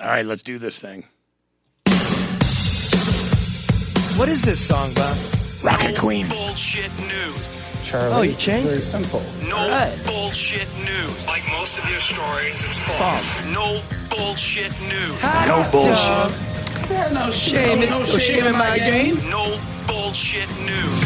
All right, let's do this thing. What is this song, Bob? Rocket Queen. Bullshit news. Charlie, Oh, you changed it's it. very simple. No Right. bullshit news. Like most of your stories, it's false. False. No bullshit news. No bullshit. Yeah, no Shame it. no No shame in my game. No bullshit news.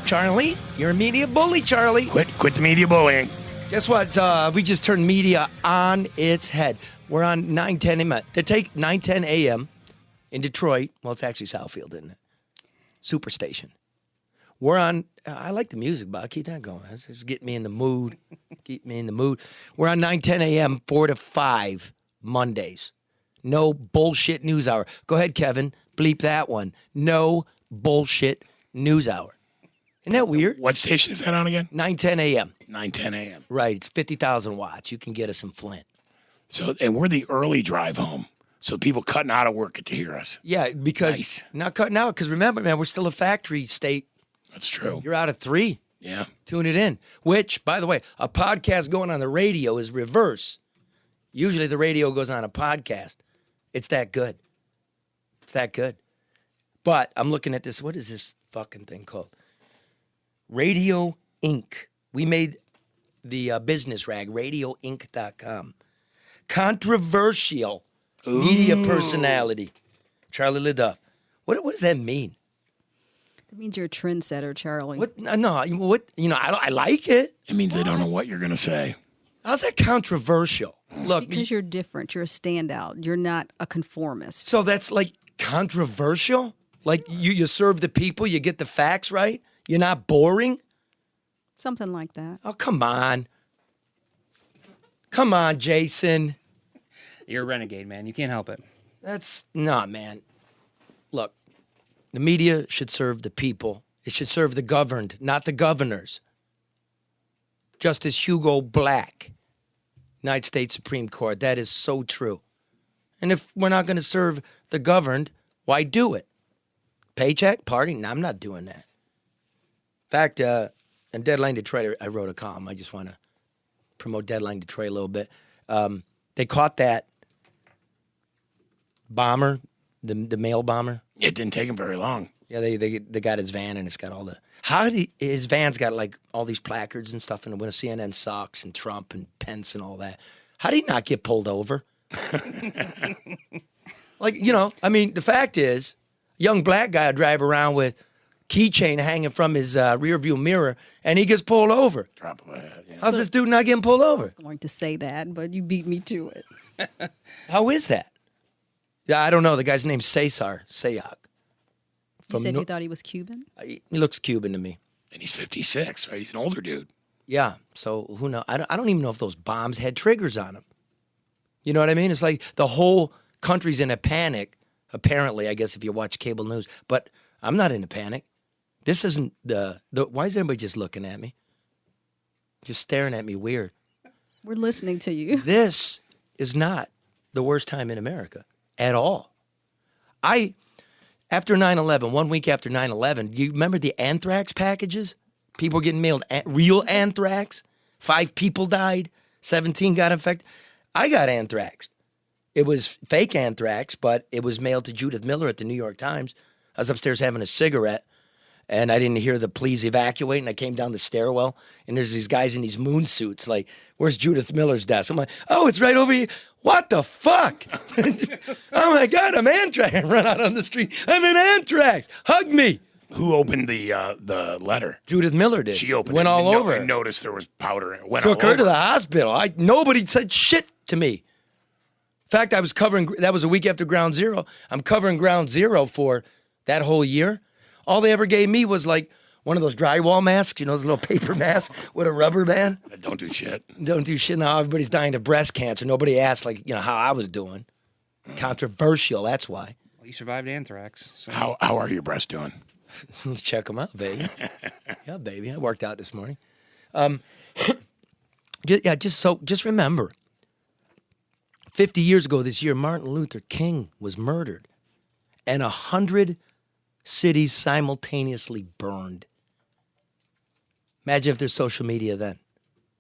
Charlie, you're a media bully, Charlie. Quit the media bullying. Guess what? We just turned media on its head. We're on 9:10 a.m. They take 9:10 a.m. in Detroit. Well, it's actually Southfield, isn't it? Superstation. We're on. I like the music, Bob. Keep that going. It's just getting me in the mood. Keep me in the mood. We're on 9:10 a.m. 4 to 5 Mondays. No bullshit news hour. Go ahead, Kevin. Bleep that one. No bullshit news hour. Isn't that weird? What station is that on again? 9:10 a.m. 9:10 a.m. Right. It's 50,000 watts. You can get us in Flint. So, and we're the early drive home. So people cutting out of work get to hear us. Yeah, because Nice. not cutting out. Because remember, man, we're still a factory state. That's true. You're out of 3. Yeah. Tune it in. Which, by the way, a podcast going on the radio is reverse. Usually the radio goes on a podcast. It's that good. It's that good. But I'm looking at this. What is this fucking thing called? Radio Inc. We made the business rag, radioinc.com. Controversial media personality. Charlie LeDuff. What does that mean? That means you're a trendsetter, Charlie. What? No, what? I like it. It means they don't know what you're going to say. How's that controversial? Look, Because you're different. You're a standout. You're not a conformist. so that's like controversial? Like you serve the people, you get the facts right? You're not boring? Something like that. Oh, come on. Come on, Jason. You're a renegade, man. You can't help it. That's not, man. Look, the media should serve the people. It should serve the governed, not the governors. Justice Hugo Black, United States Supreme Court. That is so true. And if we're not going to serve the governed, why do it? Paycheck? Party? No, I'm not doing that. In fact, in Deadline Detroit, I wrote a column. I just want to promote Deadline Detroit a little bit. They caught that bomber, the mail bomber. It didn't take him very long. Yeah, they got his van, and it's got all the... his van's got like all these placards and stuff, and when CNN sucks, and Trump and Pence and all that. How did he not get pulled over? The fact is, young black guy drive around with keychain hanging from his rearview mirror, and he gets pulled over. Drop of a hat. Yeah. How's this dude not getting pulled over? I was going to say that, but you beat me to it. How is that? Yeah, I don't know. The guy's name's Cesar Sayoc. You said you thought he was Cuban? He looks Cuban to me. And he's 56, right? He's an older dude. Yeah, so who knows? I don't even know if those bombs had triggers on them. You know what I mean? It's like the whole country's in a panic, apparently, I guess, if you watch cable news. But I'm not in a panic. This isn't why is everybody just looking at me? Just staring at me weird. We're listening to you. This is not the worst time in America at all. After 9/11, 1 week after 9/11, do you remember the anthrax packages? People were getting mailed real anthrax. 5 people died. 17 got infected. I got anthrax. It was fake anthrax, but it was mailed to Judith Miller at the New York Times. I was upstairs having a cigarette, and I didn't hear the please evacuate, and I came down the stairwell, and there's these guys in these moon suits, like, where's Judith Miller's desk? I'm like, oh, it's right over here. What the fuck? Oh, my God, I'm anthrax. I run out on the street. I'm in anthrax. Hug me. Who opened the letter? Judith Miller did. She opened Went it. all over. I noticed there was powder in it. Went Took all her to over. the hospital. Nobody said shit to me. In fact, I was covering, that was a week after Ground Zero. I'm covering Ground Zero for that whole year. All they ever gave me was like one of those drywall masks, those little paper masks with a rubber band. Don't do shit. Don't do shit. Now everybody's dying of breast cancer. Nobody asked, how I was doing. Controversial, that's why. Well, you survived anthrax. So. How are your breasts doing? Let's check them out, baby. Yeah, baby. I worked out this morning. Just remember, 50 years ago this year, Martin Luther King was murdered, and 100 cities simultaneously burned. Imagine if there's social media then.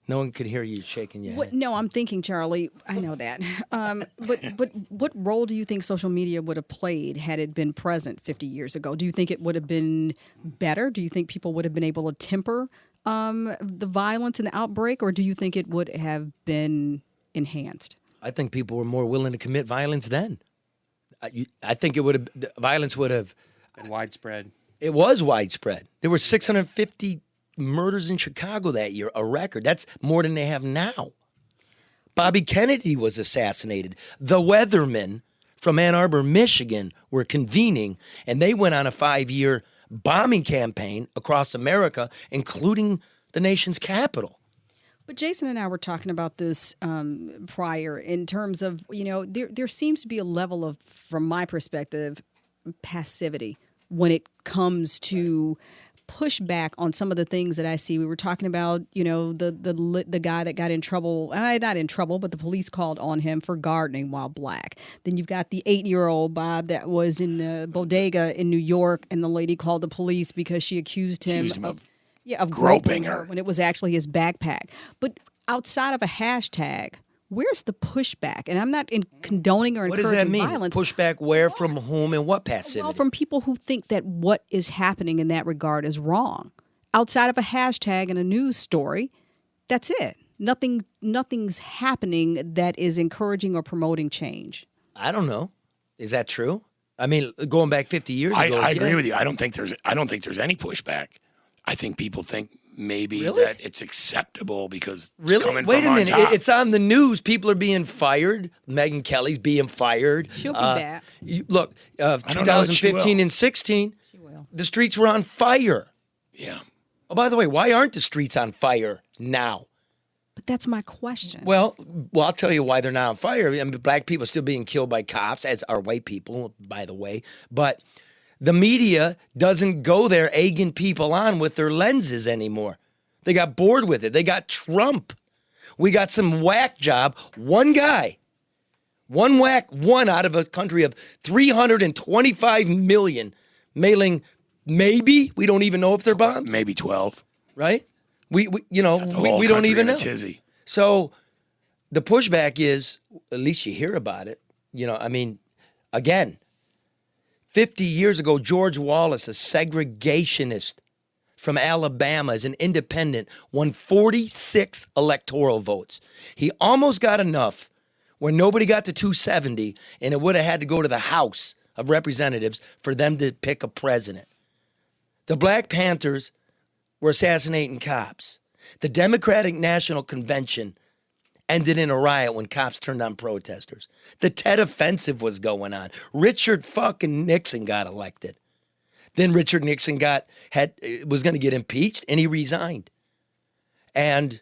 No one could hear you shaking your head. No, I'm thinking, Charlie. I know that. But what role do you think social media would have played had it been present 50 years ago? Do you think it would have been better? Do you think people would have been able to temper the violence and the outbreak, or do you think it would have been enhanced? I think people were more willing to commit violence then. I think it would have violence would have been widespread. It was widespread. There were 650 murders in Chicago that year, a record. That's more than they have now. Bobby Kennedy was assassinated. The Weathermen from Ann Arbor, Michigan were convening, and they went on a 5-year bombing campaign across America, including the nation's capital. But Jason and I were talking about this prior in terms of, there seems to be a level of, from my perspective, passivity when it comes to push back on some of the things that I see. We were talking about, the guy that got in trouble, not in trouble, but the police called on him for gardening while black. Then you've got the 8-year-old Bob that was in the bodega in New York, and the lady called the police because she accused him of groping her when it was actually his backpack. But outside of a hashtag, where's the pushback? And I'm not condoning or encouraging violence. What does that mean? Violence. Pushback where, from whom, and what passivity? Well, from people who think that what is happening in that regard is wrong. Outside of a hashtag and a news story, that's it. Nothing's happening that is encouraging or promoting change. I don't know. Is that true? I mean, going back 50 years ago. I agree with you. I don't think there's any pushback. I think people think maybe Really? that it's acceptable because it's Really? coming Wait from a minute. on top. It's on the news. People are being fired. Megyn Kelly's being fired. She'll be back. don't Look, know that she 2015 will. and 16, She will. the streets were on fire. Yeah. Oh, by the way, why aren't the streets on fire now? But that's my question. Well, I'll tell you why they're not on fire. I mean, black people are still being killed by cops, as are white people, by the way. But the media doesn't go there egging people on with their lenses anymore. They got bored with it. They got Trump. We got some whack job. One guy. One out of a country of 325 million mailing maybe, we don't even know if they're bombs. Maybe 12. Right? We The don't whole even country in know. a tizzy. So the pushback is, at least you hear about it. I mean, again, 50 years ago, George Wallace, a segregationist from Alabama, as an independent, won 46 electoral votes. He almost got enough where nobody got to 270, and it would have had to go to the House of Representatives for them to pick a president. The Black Panthers were assassinating cops. The Democratic National Convention ended in a riot when cops turned on protesters. The Tet Offensive was going on. Richard fucking Nixon got elected. Then Richard Nixon was going to get impeached, and he resigned. And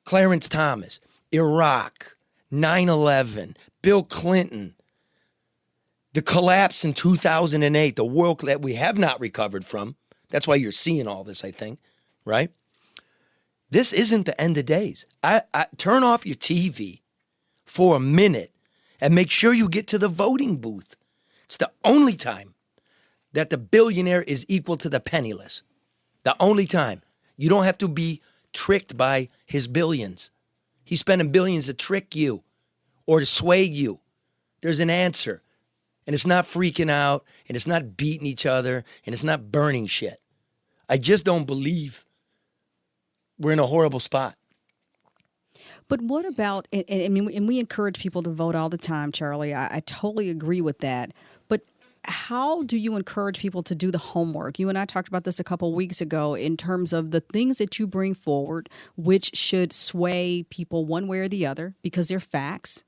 Clarence Thomas, Iraq, 9/11, Bill Clinton, the collapse in 2008, the world that we have not recovered from. That's why you're seeing all this, I think, right? This isn't the end of days. I turn off your TV for a minute and make sure you get to the voting booth. It's the only time that the billionaire is equal to the penniless. The only time. You don't have to be tricked by his billions. He's spending billions to trick you or to sway you. There's an answer. And it's not freaking out, and it's not beating each other, and it's not burning shit. I just don't believe we're in a horrible spot. But what about, and we encourage people to vote all the time, Charlie. I totally agree with that. But how do you encourage people to do the homework? You and I talked about this a couple of weeks ago in terms of the things that you bring forward, which should sway people one way or the other because they're facts.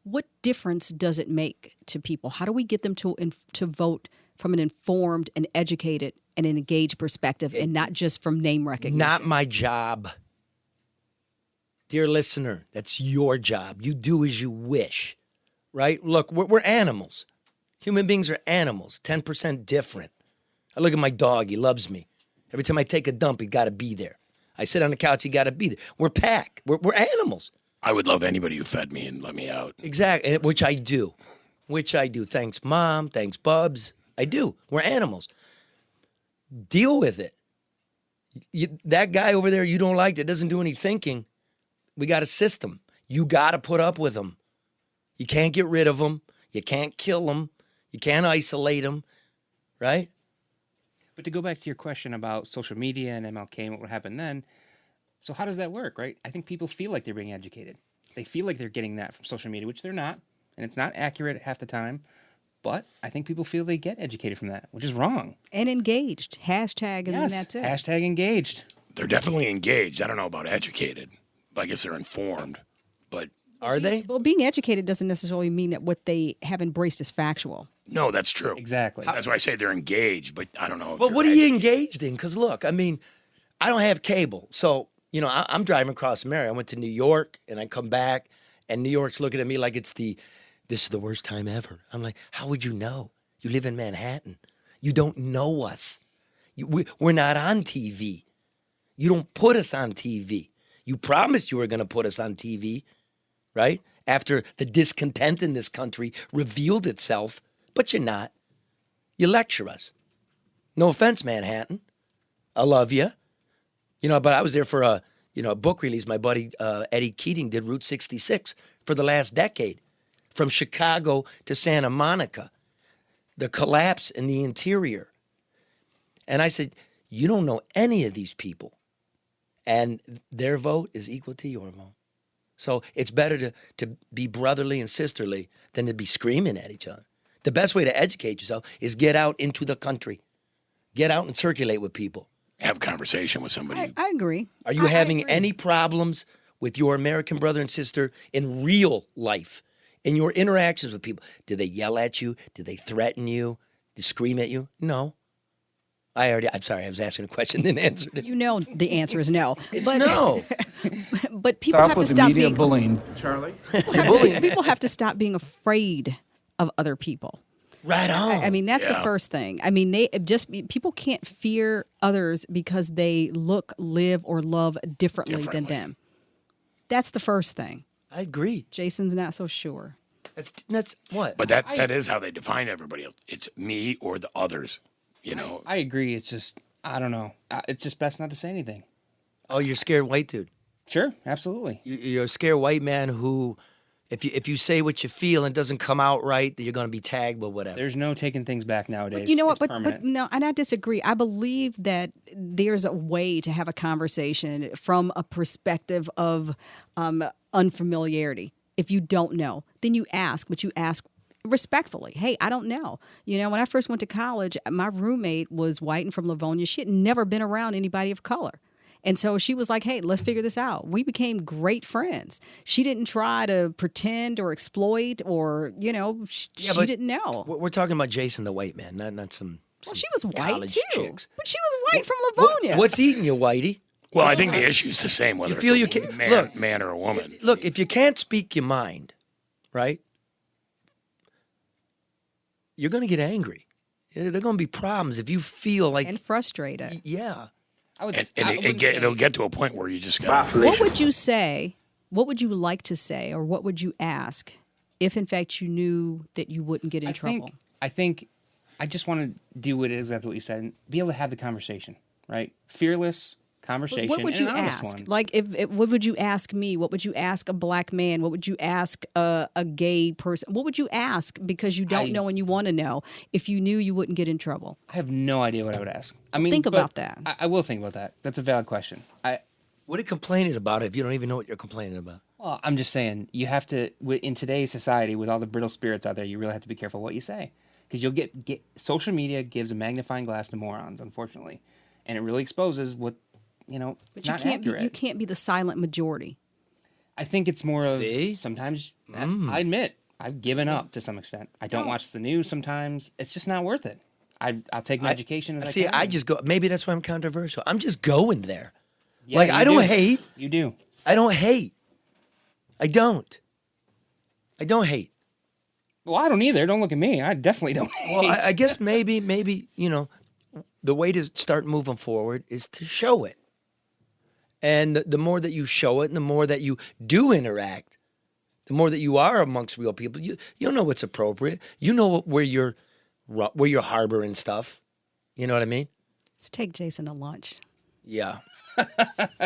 What difference does it make to people? How do we get them to vote from an informed and educated and an engaged perspective and not just from name recognition? Not my job. Dear listener, that's your job. You do as you wish, right? Look, we're animals. Human beings are animals, 10% different. I look at my dog. He loves me. Every time I take a dump, he got to be there. I sit on the couch, he got to be there. We're pack. We're animals. I would love anybody who fed me and let me out. Exactly, which I do. Thanks, Mom. Thanks, Bubs. I do. We're animals. Deal with it. That guy over there you don't like that doesn't do any thinking, we got a system. You got to put up with him. You can't get rid of him. You can't kill him. You can't isolate him, right? But to go back to your question about social media and MLK and what would happen then, so how does that work, right? I think people feel like they're being educated. They feel like they're getting that from social media, which they're not, and it's not accurate half the time. But I think people feel they get educated from that, which is wrong. And engaged. Hashtag, and then that's it. Hashtag engaged. They're definitely engaged. I don't know about educated, but I guess they're informed. But Are they? Well, being educated doesn't necessarily mean that what they have embraced is factual. no, that's true. Exactly. That's why I say they're engaged, but I don't know. If Well, they're what are you engaged in? Because look, I mean, I don't have cable. So, I'm driving across America. I went to New York and I come back and New York's looking at me like this is the worst time ever. I'm like, how would you know? You live in Manhattan. You don't know us. We're not on TV. You don't put us on TV. You promised you were going to put us on TV, right? After the discontent in this country revealed itself, but you're not. You lecture us. No offense, Manhattan. I love you. But I was there for a book release. My buddy Eddie Keating did Route 66 for the last decade, from Chicago to Santa Monica, the collapse in the interior. And I said, you don't know any of these people, and their vote is equal to your vote. So it's better to be brotherly and sisterly than to be screaming at each other. The best way to educate yourself is get out into the country. Get out and circulate with people. have conversation with somebody. I agree. Are you having any problems with your American brother and sister in real life, in your interactions with people? Do they yell at you? Do they threaten you? Do they scream at you? No. I'm sorry, I was asking a question, then answered it. You know the answer is no. It's no. But people Stop have with to the stop media being bullying, Charlie. people have to stop being afraid of other people. Right on. I mean, that's the Yeah. first thing. I mean, people can't fear others because they look, live, or love differently than them. That's the first thing. I agree. Jason's not so sure. That's what? But that is how they define everybody else. It's me or the others. You know, I agree. It's just, I don't know. It's just best not to say anything. Oh, you're scared white dude. Sure, absolutely. You're a scared white man who, if you say what you feel and it doesn't come out right, then you're going to be tagged or whatever. There's no taking things back nowadays. But you know what? It's But permanent. no, and I disagree. I believe that there's a way to have a conversation from a perspective of unfamiliarity. If you don't know, then you ask, but you ask respectfully. Hey, I don't know. You know, when I first went to college, my roommate was white and from Livonia. She had never been around anybody of color. And so she was like, hey, let's figure this out. We became great friends. She didn't try to pretend or exploit or, she didn't know. We're talking about Jason the white man, not some Well, she was white college too. chicks. But she was white from Livonia. What's eating you, whitey? well, I think the issue's the same whether You feel it's you a can't- man or a woman. Look, if you can't speak your mind, right, you're going to get angry. There are going to be problems if you feel like, and frustrated. yeah. I would, And I wouldn't say- it'll get to a point where you just got What would you say? What would you like to say, or what would you ask if, in fact, you knew that you wouldn't get in trouble? I think I just want to do what exactly what you said and be able to have the conversation, right? Fearless conversation. What would and you an honest ask? one. Like, what would you ask me? What would you ask a black man? What would you ask a gay person? What would you ask because you don't know and you want to know if you knew you wouldn't get in trouble? I have no idea what I would ask. I mean, think but about that. I will think about that. That's a valid question. What are you complaining about if you don't even know what you're complaining about? Well, I'm just saying, you have to, in today's society, with all the brittle spirits out there, you really have to be careful what you say. Because you'll get social media gives a magnifying glass to morons, unfortunately. And it really exposes what, But it's you not can't accurate. you can't be the silent majority. I think it's more of, See? sometimes, I admit, I've given up to some extent. I don't watch the news sometimes. It's just not worth it. I'll take my education as I See, can. I just go, maybe that's why I'm controversial. I'm just going there. Yeah, like, you I don't do. hate. You do. I don't hate. I don't hate. Well, I don't either. Don't look at me. I definitely don't hate. Well, I guess maybe, the way to start moving forward is to show it. And the more that you show it and the more that you do interact, the more that you are amongst real people, you'll know what's appropriate. You know where you're harboring stuff. You know what I mean? Let's take Jason to lunch. Yeah.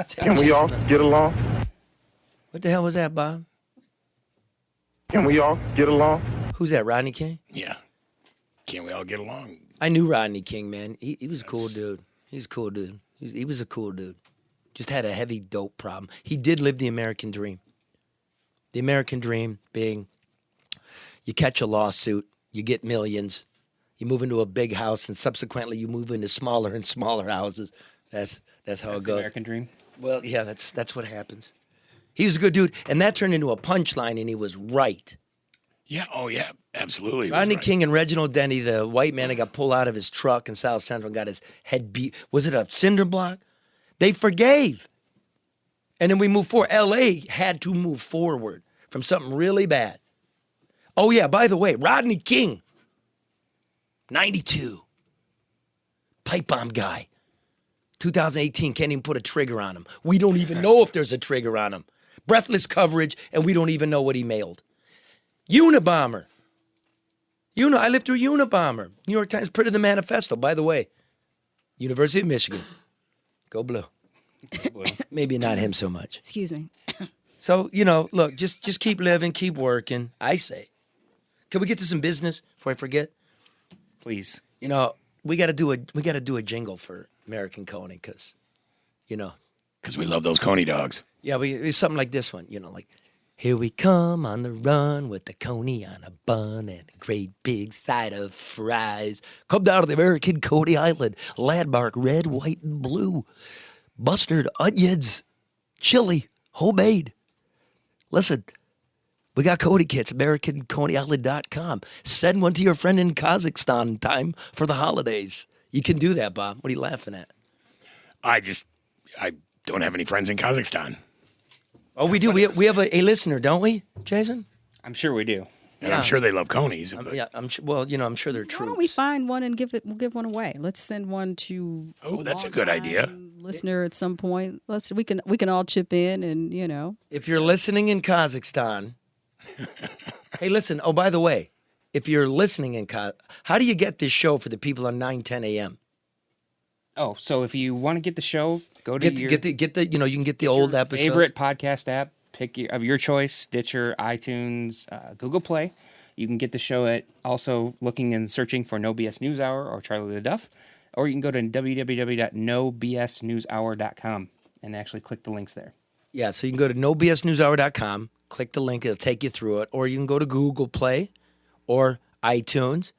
Can we all get along? What the hell was that, Bob? Can we all get along? Who's that, Rodney King? Yeah. Can't we all get along? I knew Rodney King, man. He was a cool dude. He's a cool dude. He was a cool dude. Just had a heavy dope problem. He did live the American dream. The American dream being you catch a lawsuit, you get millions, you move into a big house, and subsequently you move into smaller and smaller houses. That's how it the goes. American dream. Well, yeah, that's what happens. He was a good dude, and that turned into a punchline, and he was right. Yeah. Oh, yeah. Absolutely. Rodney Right. King and Reginald Denny, the white man that got pulled out of his truck in South Central and got his head beat. Was it a cinder block? They forgave. And then we moved forward. L.A. had to move forward from something really bad. Oh, yeah, by the way, Rodney King, 92, pipe bomb guy. 2018, can't even put a trigger on him. We don't even know if there's a trigger on him. Breathless coverage, and we don't even know what he mailed. Unabomber. I lived through Unabomber. New York Times printed the manifesto, by the way. University of Michigan. Go blue. Maybe not him so much. Excuse me. So, look, just keep living, keep working, I say. Can we get to some business before I forget? Please. We got to do a jingle for American Coney because, Because we love those Coney dogs. yeah, it's something like this one, like, here we come on the run with the Coney on a bun and a great big side of fries. Come down to the American Coney Island, landmark red, white, and blue. Mustard, onions, chili, homemade. Listen, we got Coney kits, AmericanConeyIsland.com. Send one to your friend in Kazakhstan in time for the holidays. You can do that, Bob. What are you laughing at? I don't have any friends in Kazakhstan. Oh, we do. We have a listener, don't we, Jason? I'm sure we do. And I'm sure they love Conies. but- Yeah, I'm sure. Well, I'm sure they're Why true. don't we find one and we'll give one away? Let's send one to Oh, that's a good idea. longtime listener at some point. We can all chip in and If you're listening in Kazakhstan, hey, listen. Oh, by the way, if you're listening in how do you get this show for the people on 9:10 a.m.? Oh, so if you want to get the show, go to Get your the you can get the old episodes. favorite podcast app. Pick of your choice: Stitcher, iTunes, Google Play. You can get the show at also looking and searching for No BS News Hour or Charlie LeDuff, or you can go to www.nobsnewshour.com and actually click the links there. Yeah, so you can go to nobsnewshour.com, click the link, it'll take you through it, or you can go to Google Play or iTunes.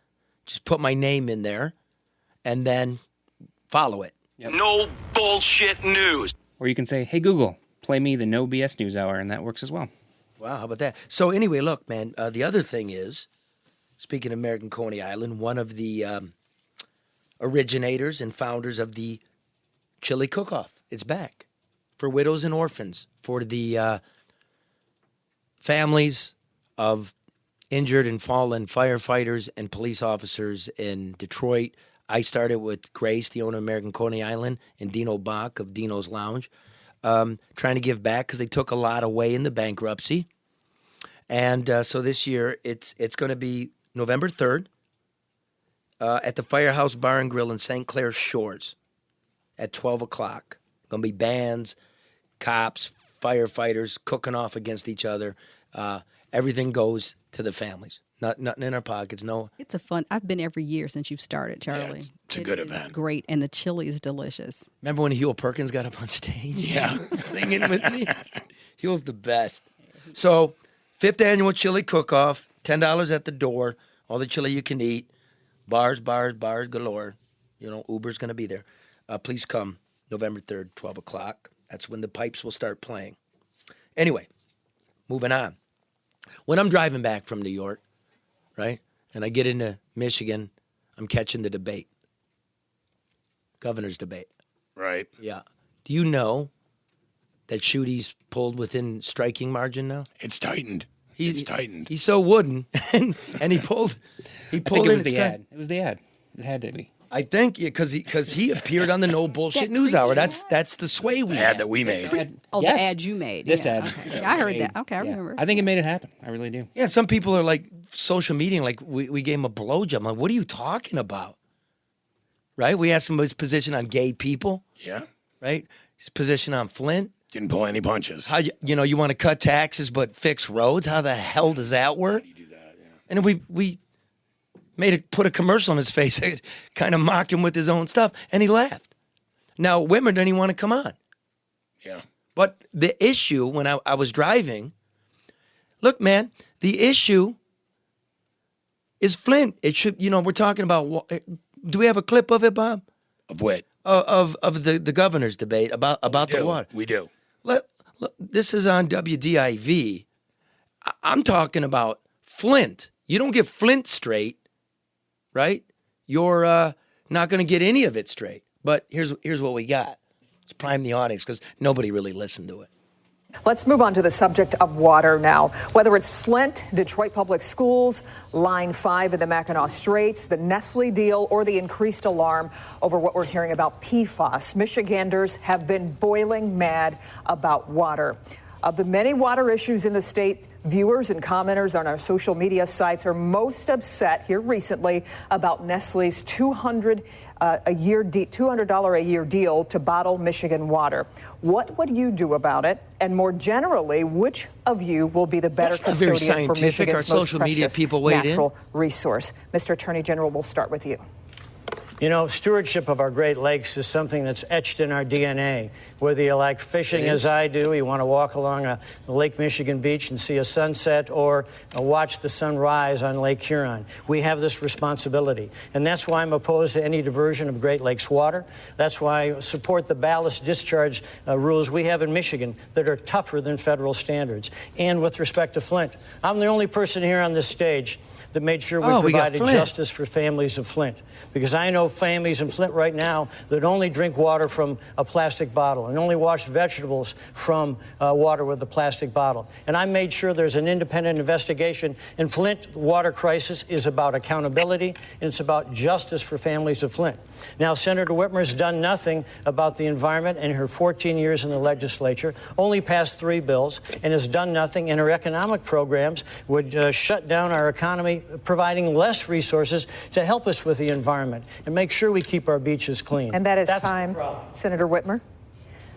Just put my name in there, and then follow it. No bullshit news. Or you can say, "Hey Google, play me the No BS News Hour," and that works as well. Wow, how about that? So anyway, look, man, the other thing is, speaking of American Coney Island, one of the originators and founders of the chili cook-off. It's back for widows and orphans, for the families of injured and fallen firefighters and police officers in Detroit. I started with Grace, the owner of American Coney Island, and Dino Bach of Dino's Lounge. Trying to give back because they took a lot away in the bankruptcy. And so this year, it's going to be November 3rd at the Firehouse Bar and Grill in St. Clair Shores at 12 o'clock. Going to be bands, cops, firefighters cooking off against each other. Everything goes to the families. Nothing in our pockets, no. It's a fun. I've been every year since you've started, Charlie. it's a good event. It's great, and the chili is delicious. Remember when Huel Perkins got up on stage? Yeah. Singing with me? Huel's the best. So, 5th annual chili cook-off, $10 at the door, all the chili you can eat, bars galore. Uber's going to be there. Please come November 3rd, 12 o'clock. That's when the pipes will start playing. Anyway, moving on. When I'm driving back from New York, right, and I get into Michigan, I'm catching the debate. Governor's debate. Right. Yeah. Do you know that Schuette's pulled within striking margin now? It's tightened. It's tightened. He's so wooden, and he pulled. He I pulled think it in. was the ad. It was the ad. It had to be. I think because he appeared on the No Bullshit News Hour. That's the sway we The had. ad that we made. Oh, Yes. the ad you made. This yeah, ad. Okay. Yeah, I heard that. Okay, I Yeah. remember. I think it made it happen. I really do. Yeah, some people are like social media, like we gave him a blowjob. I'm like, what are you talking about? Right? We asked him his position on gay people. Yeah. right? His position on Flint. Didn't pull any punches. How you want to cut taxes but fix roads? How the hell does that work? How do you do that? Yeah. And we put a commercial on his face. It kind of mocked him with his own stuff, and he laughed. Now Whitmer didn't even want to come on. Yeah. But the issue when I was driving, look, man, the issue is Flint. It should, we're talking about. Do we have a clip of it, Bob? Of what? Of the governor's debate about the water. We do. Look, this is on WDIV. I'm talking about Flint. You don't get Flint straight, right? You're not going to get any of it straight. But here's what we got. Let's prime the audience because nobody really listened to it. Let's move on to the subject of water now. Whether it's Flint, Detroit Public Schools, Line 5 in the Mackinac Straits, the Nestle deal, or the increased alarm over what we're hearing about PFAS, Michiganders have been boiling mad about water. Of the many water issues in the state, viewers and commenters on our social media sites are most upset here recently about Nestle's $200 a year deal to bottle Michigan water. What would you do about it? And more generally, which of you will be the better custodian for Michigan's Our social media people weighed natural resource? Mr. Attorney General, we'll start with you. You know, stewardship of our Great Lakes is something that's etched in our DNA. Whether you like fishing as I do, you want to walk along a Lake Michigan beach and see a sunset, or watch the sun rise on Lake Huron. We have this responsibility. And that's why I'm opposed to any diversion of Great Lakes water. That's why I support the ballast discharge rules we have in Michigan that are tougher than federal standards. And with respect to Flint, I'm the only person here on this stage that made sure we provided justice for families of Flint. Because I know families in Flint right now that only drink water from a plastic bottle and only wash vegetables from water with a plastic bottle. And I made sure there's an independent investigation. In Flint, the water crisis is about accountability, and it's about justice for families of Flint. Now, Senator Whitmer's done nothing about the environment in her 14 years in the legislature, only passed 3 bills, and has done nothing in her economic programs, would shut down our economy, providing less resources to help us with the environment and make sure we keep our beaches clean. And that is time. Senator Whitmer.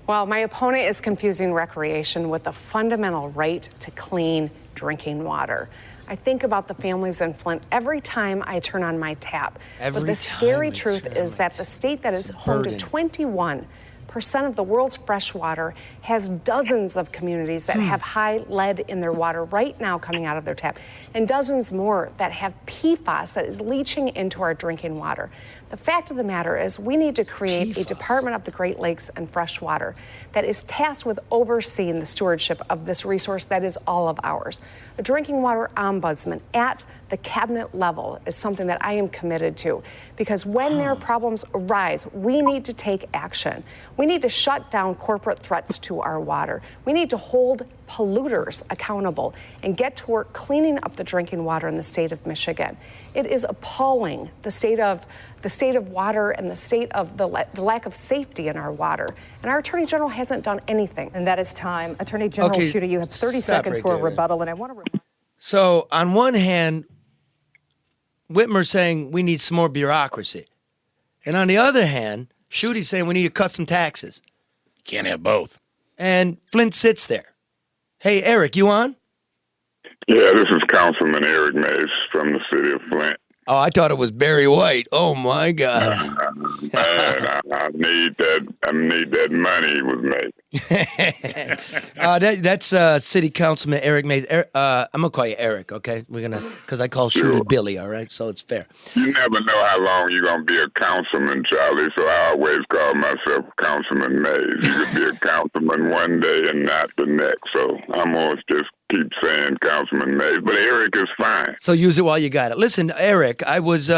Well, my opponent is confusing recreation with the fundamental right to clean drinking water. I think about the families in Flint every time I turn on my tap. But the scary truth is that the state that is home to 21% of the world's fresh water has dozens of communities that have high lead in their water right now coming out of their tap, and dozens more that have PFAS that is leaching into our drinking water. The fact of the matter is we need to create a Department of the Great Lakes and Fresh Water that is tasked with overseeing the stewardship of this resource that is all of ours. A drinking water ombudsman at the cabinet level is something that I am committed to, because when their problems arise, we need to take action. We need to shut down corporate threats to our water. We need to hold polluters accountable and get to work cleaning up the drinking water in the state of Michigan. It is appalling, the state of water and the state of the lack of safety in our water. And our Attorney General hasn't done anything. And that is time. Attorney General Schuette, you have 30 seconds for a rebuttal, and I want to... So on one hand, Whitmer's saying we need some more bureaucracy. And on the other hand, Schuette's saying we need to cut some taxes. Can't have both. And Flint sits there. Hey, Eric, you on? Yeah, this is Councilman Eric Mays from the city of Flint. Oh, I thought it was Barry White. Oh, my God. Man, I need that money he was making. That's City Councilman Eric Mays. I'm going to call you Eric, okay? Because I call Schuette Billy, all right? So it's fair. You never know how long you're going to be a councilman, Charlie, so I always call myself Councilman Mays. You could be a councilman one day and not the next, so I'm always just keep saying Councilman Mays, but Eric is fine. So use it while you got it. Listen, Eric, I was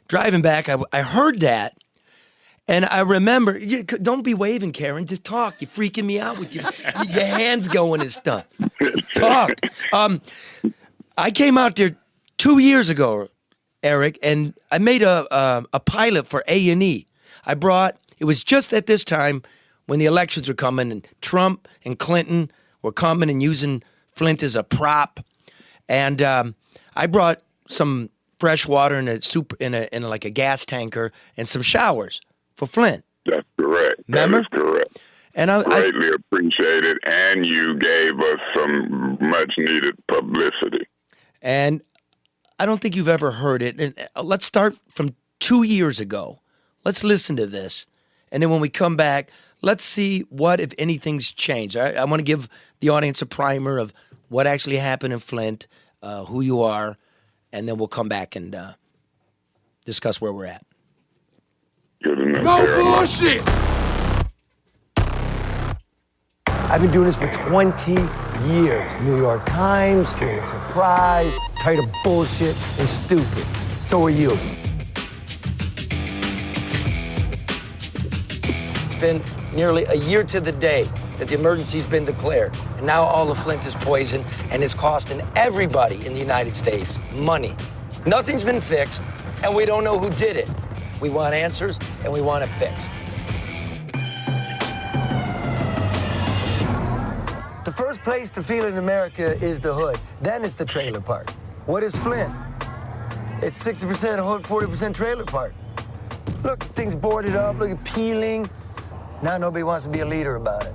driving back. I heard that, and I remember. Don't be waving, Karen. Just talk. You're freaking me out with your hands going and stuff. Talk. I came out there 2 years ago, Eric, and I made a pilot for A&E. It was just at this time when the elections were coming, and Trump and Clinton were coming and using Flint as a prop, and I brought some fresh water in a like a gas tanker and some showers for Flint. That's correct. Remember? That is correct. And I Greatly appreciated, and you gave us some much-needed publicity. And I don't think you've ever heard it. And let's start from 2 years ago. Let's listen to this. And then when we come back, let's see what, if anything's changed. I want to give the audience a primer of what actually happened in Flint, who you are, and then we'll come back and discuss where we're at. Good enough. No bullshit! I've been doing this for 20 years. New York Times, Pulitzer Prize, tired of bullshit and stupid. So are you. It's been nearly a year to the day that the emergency's been declared. And now all of Flint is poisoned, and it's costing everybody in the United States money. Nothing's been fixed, and we don't know who did it. We want answers, and we want it fixed. The first place to feel in America is the hood. Then it's the trailer park. What is Flint? It's 60% hood, 40% trailer park. Look, things boarded up, look at peeling. Now nobody wants to be a leader about it.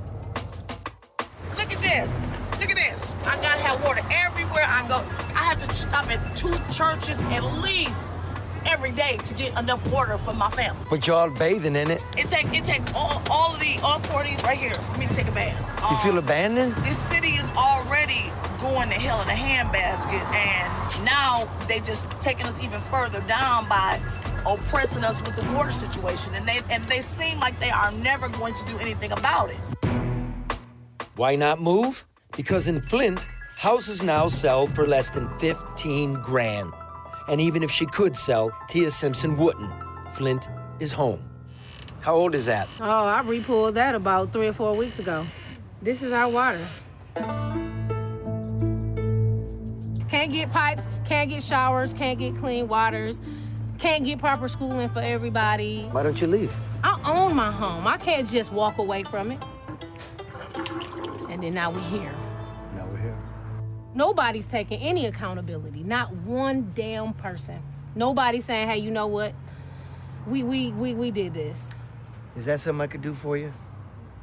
Look at this. Look at this. I gotta have water everywhere I go. I have to stop at 2 churches at least every day to get enough water for my family. But y'all bathing in it. It take all 4 of these right here for me to take a bath. You feel abandoned? This city is already going to hell in a handbasket, and now they just taking us even further down by oppressing us with the water situation, and they seem like they are never going to do anything about it. Why not move? Because in Flint, houses now sell for less than 15 grand. And even if she could sell, Tia Simpson wouldn't. Flint is home. How old is that? Oh, I repulled that about 3 or 4 weeks ago. This is our water. Can't get pipes, can't get showers, can't get clean waters, can't get proper schooling for everybody. Why don't you leave? I own my home. I can't just walk away from it. And then now we're here. Now we're here. Nobody's taking any accountability, not one damn person. Nobody's saying, hey, you know what? We did this. Is that something I could do for you?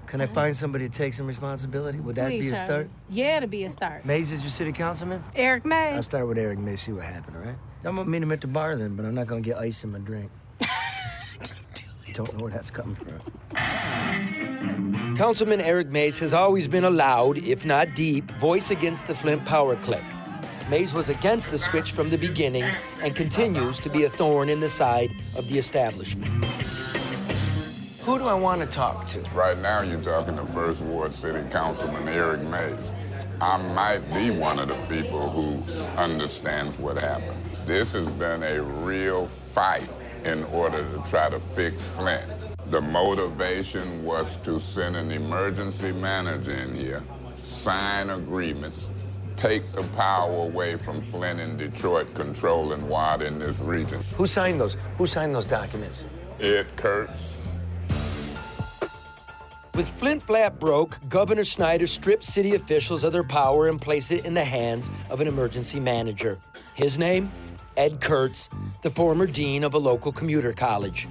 Can I find somebody to take some responsibility? Would that Please, be a Charlie. start? Yeah, it'll be a start. Mays is your city councilman? Eric May. I'll start with Eric May, see what happens, all right? I'm gonna meet him at the bar then, but I'm not gonna get ice in my drink. Don't know where that's coming from. Councilman Eric Mays has always been a loud, if not deep, voice against the Flint power clique. Mays was against the switch from the beginning and continues to be a thorn in the side of the establishment. Who do I want to talk to? Right now, you're talking to First Ward City Councilman Eric Mays. I might be one of the people who understands what happened. This has been a real fight in order to try to fix Flint. The motivation was to send an emergency manager in here, sign agreements, take the power away from Flint and Detroit controlling water in this region. Who signed those? Who signed those documents? Ed Kurtz. With Flint flat broke, Governor Snyder stripped city officials of their power and placed it in the hands of an emergency manager. His name? Ed Kurtz, the former dean of a local commuter college.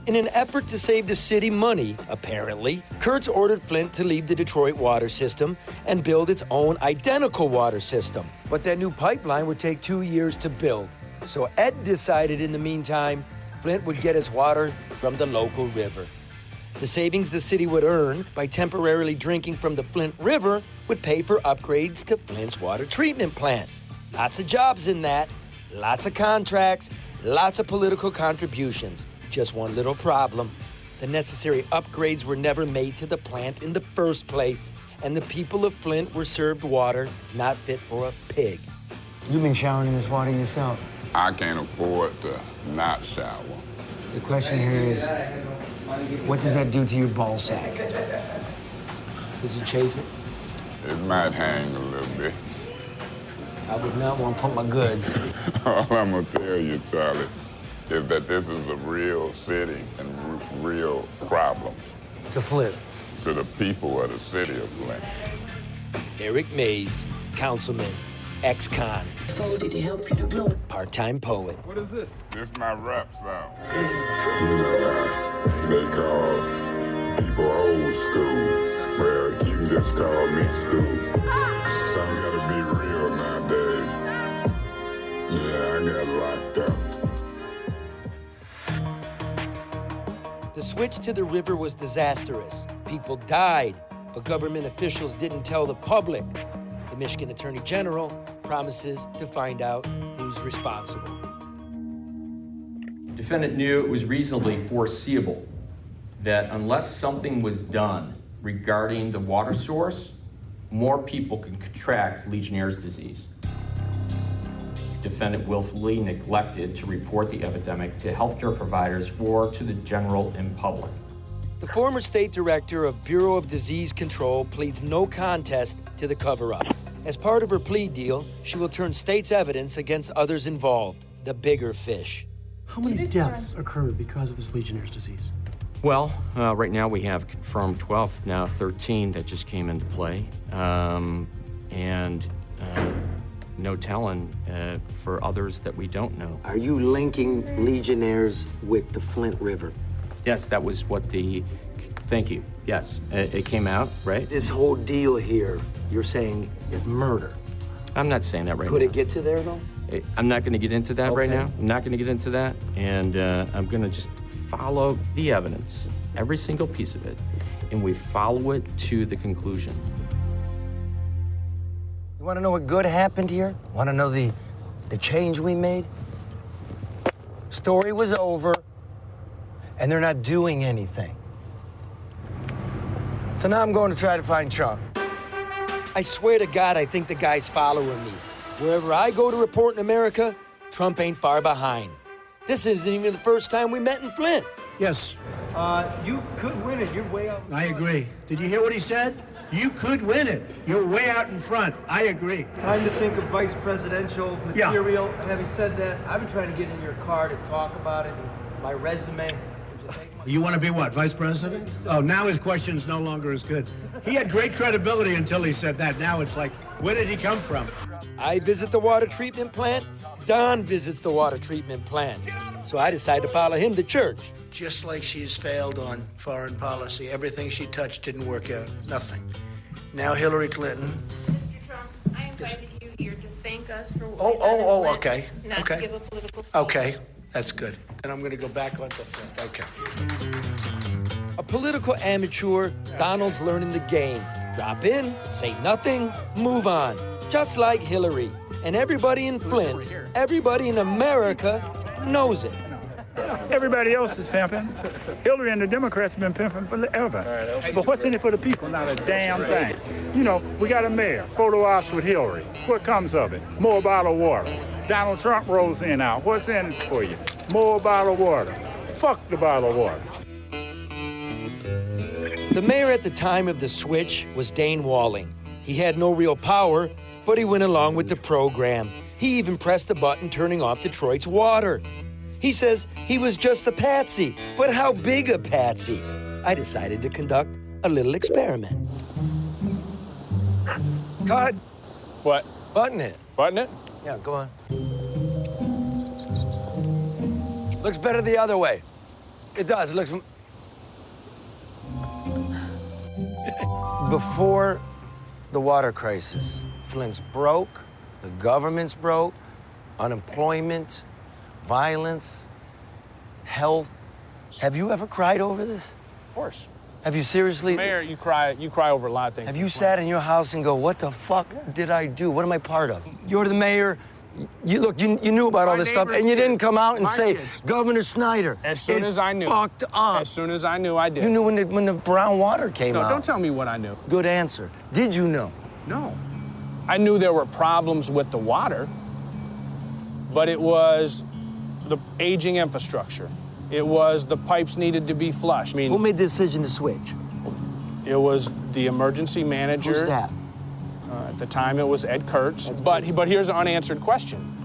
In an effort to save the city money, apparently, Kurtz ordered Flint to leave the Detroit water system and build its own identical water system. But that new pipeline would take 2 years to build. So Ed decided in the meantime, Flint would get its water from the local river. The savings the city would earn by temporarily drinking from the Flint River would pay for upgrades to Flint's water treatment plant. Lots of jobs in that, lots of contracts, lots of political contributions. Just one little problem. The necessary upgrades were never made to the plant in the first place, and the people of Flint were served water not fit for a pig. You've been showering in this water yourself. I can't afford to not shower. The question here is, what does that do to your ball sack? Does it chafe it? It might hang a little bit. I would not want to pump my goods. All I'm gonna tell you, Charlie, is that this is a real city and real problems. To Flint. To the people of the city of Flint. Eric Mays, councilman, ex-con, part-time poet. What is this? This my rap sound. You know how they call people old school. Well, you can just call me Scoop. Some gotta be real nowadays. Yeah, I got locked up. The switch to the river was disastrous. People died, but government officials didn't tell the public. The Michigan Attorney General promises to find out who's responsible. The defendant knew it was reasonably foreseeable that unless something was done regarding the water source, more people could contract Legionnaire's disease. The defendant willfully neglected to report the epidemic to healthcare providers or to the general and public. The former state director of Bureau of Disease Control pleads no contest to the cover-up. As part of her plea deal, she will turn state's evidence against others involved, the bigger fish. How many deaths occurred because of this Legionnaire's disease? Well, right now we have confirmed 12, now 13 that just came into play. No telling for others that we don't know. Are you linking Legionnaires with the Flint River? Yes, that was what thank you. Yes, it came out, right? This whole deal here, you're saying, is murder. I'm not saying that right now. Could it get to there, though? I'm not going to get into that right Okay. now. I'm not going to get into that. And I'm going to just follow the evidence, every single piece of it, and we follow it to the conclusion. You want to know what good happened here? Want to know the change we made? Story was over, and they're not doing anything. So now I'm going to try to find Trump. I swear to God, I think the guy's following me. Wherever I go to report in America, Trump ain't far behind. This isn't even the first time we met in Flint. Yes. You could win it. You're way out. I agree. Did you hear what he said? You could win it. You're way out in front. I agree. Time to think of vice presidential material. Having said that, I've been trying to get in your car to talk about it. My resume. You want to be what, vice president? Oh, now his question is no longer as good. He had great credibility until he said that. Now it's like, where did he come from? I visit the water treatment plant. Don visits the water treatment plant. So I decided to follow him to church. Just like she's failed on foreign policy, everything she touched didn't work out. Nothing. Now Hillary Clinton. Mr. Trump, I invited you here to thank us for what we've done in Flint, Okay. not Okay. to give a political speech. Okay, that's good. And I'm going to go back onto Flint. Okay. A political amateur, Donald's learning the game. Drop in, say nothing, move on. Just like Hillary. And everybody in Flint, everybody in America knows it. Everybody else is pimping. Hillary and the Democrats have been pimping forever. But what's in it for the people? Not a damn thing. You know, we got a mayor, photo ops with Hillary. What comes of it? More bottled water. Donald Trump rolls in out. What's in it for you? More bottled water. Fuck the bottled water. The mayor at the time of the switch was Dane Walling. He had no real power, but he went along with the program. He even pressed the button turning off Detroit's water. He says he was just a patsy, but how big a patsy? I decided to conduct a little experiment. Cut. What? Button it. Button it? Yeah, go on. Looks better the other way. It does. It looks... Before the water crisis, Flint's broke, the government's broke, unemployment, violence, health. Have you ever cried over this? Of course. Have you seriously? Mayor, you cry over a lot of things. Have you sat in your house and go, what the fuck did I do? What am I part of? You're the mayor. You knew about all this stuff, and you didn't come out and say, Governor Snyder. As soon as I knew. Fucked up. As soon as I knew, I did. You knew when the brown water came out. No, don't tell me what I knew. Good answer. Did you know? No. I knew there were problems with the water, but it was the aging infrastructure. It was the pipes needed to be flushed. I mean, who made the decision to switch? It was the emergency manager. Who's that? At the time, it was Ed Kurtz. But here's an unanswered question.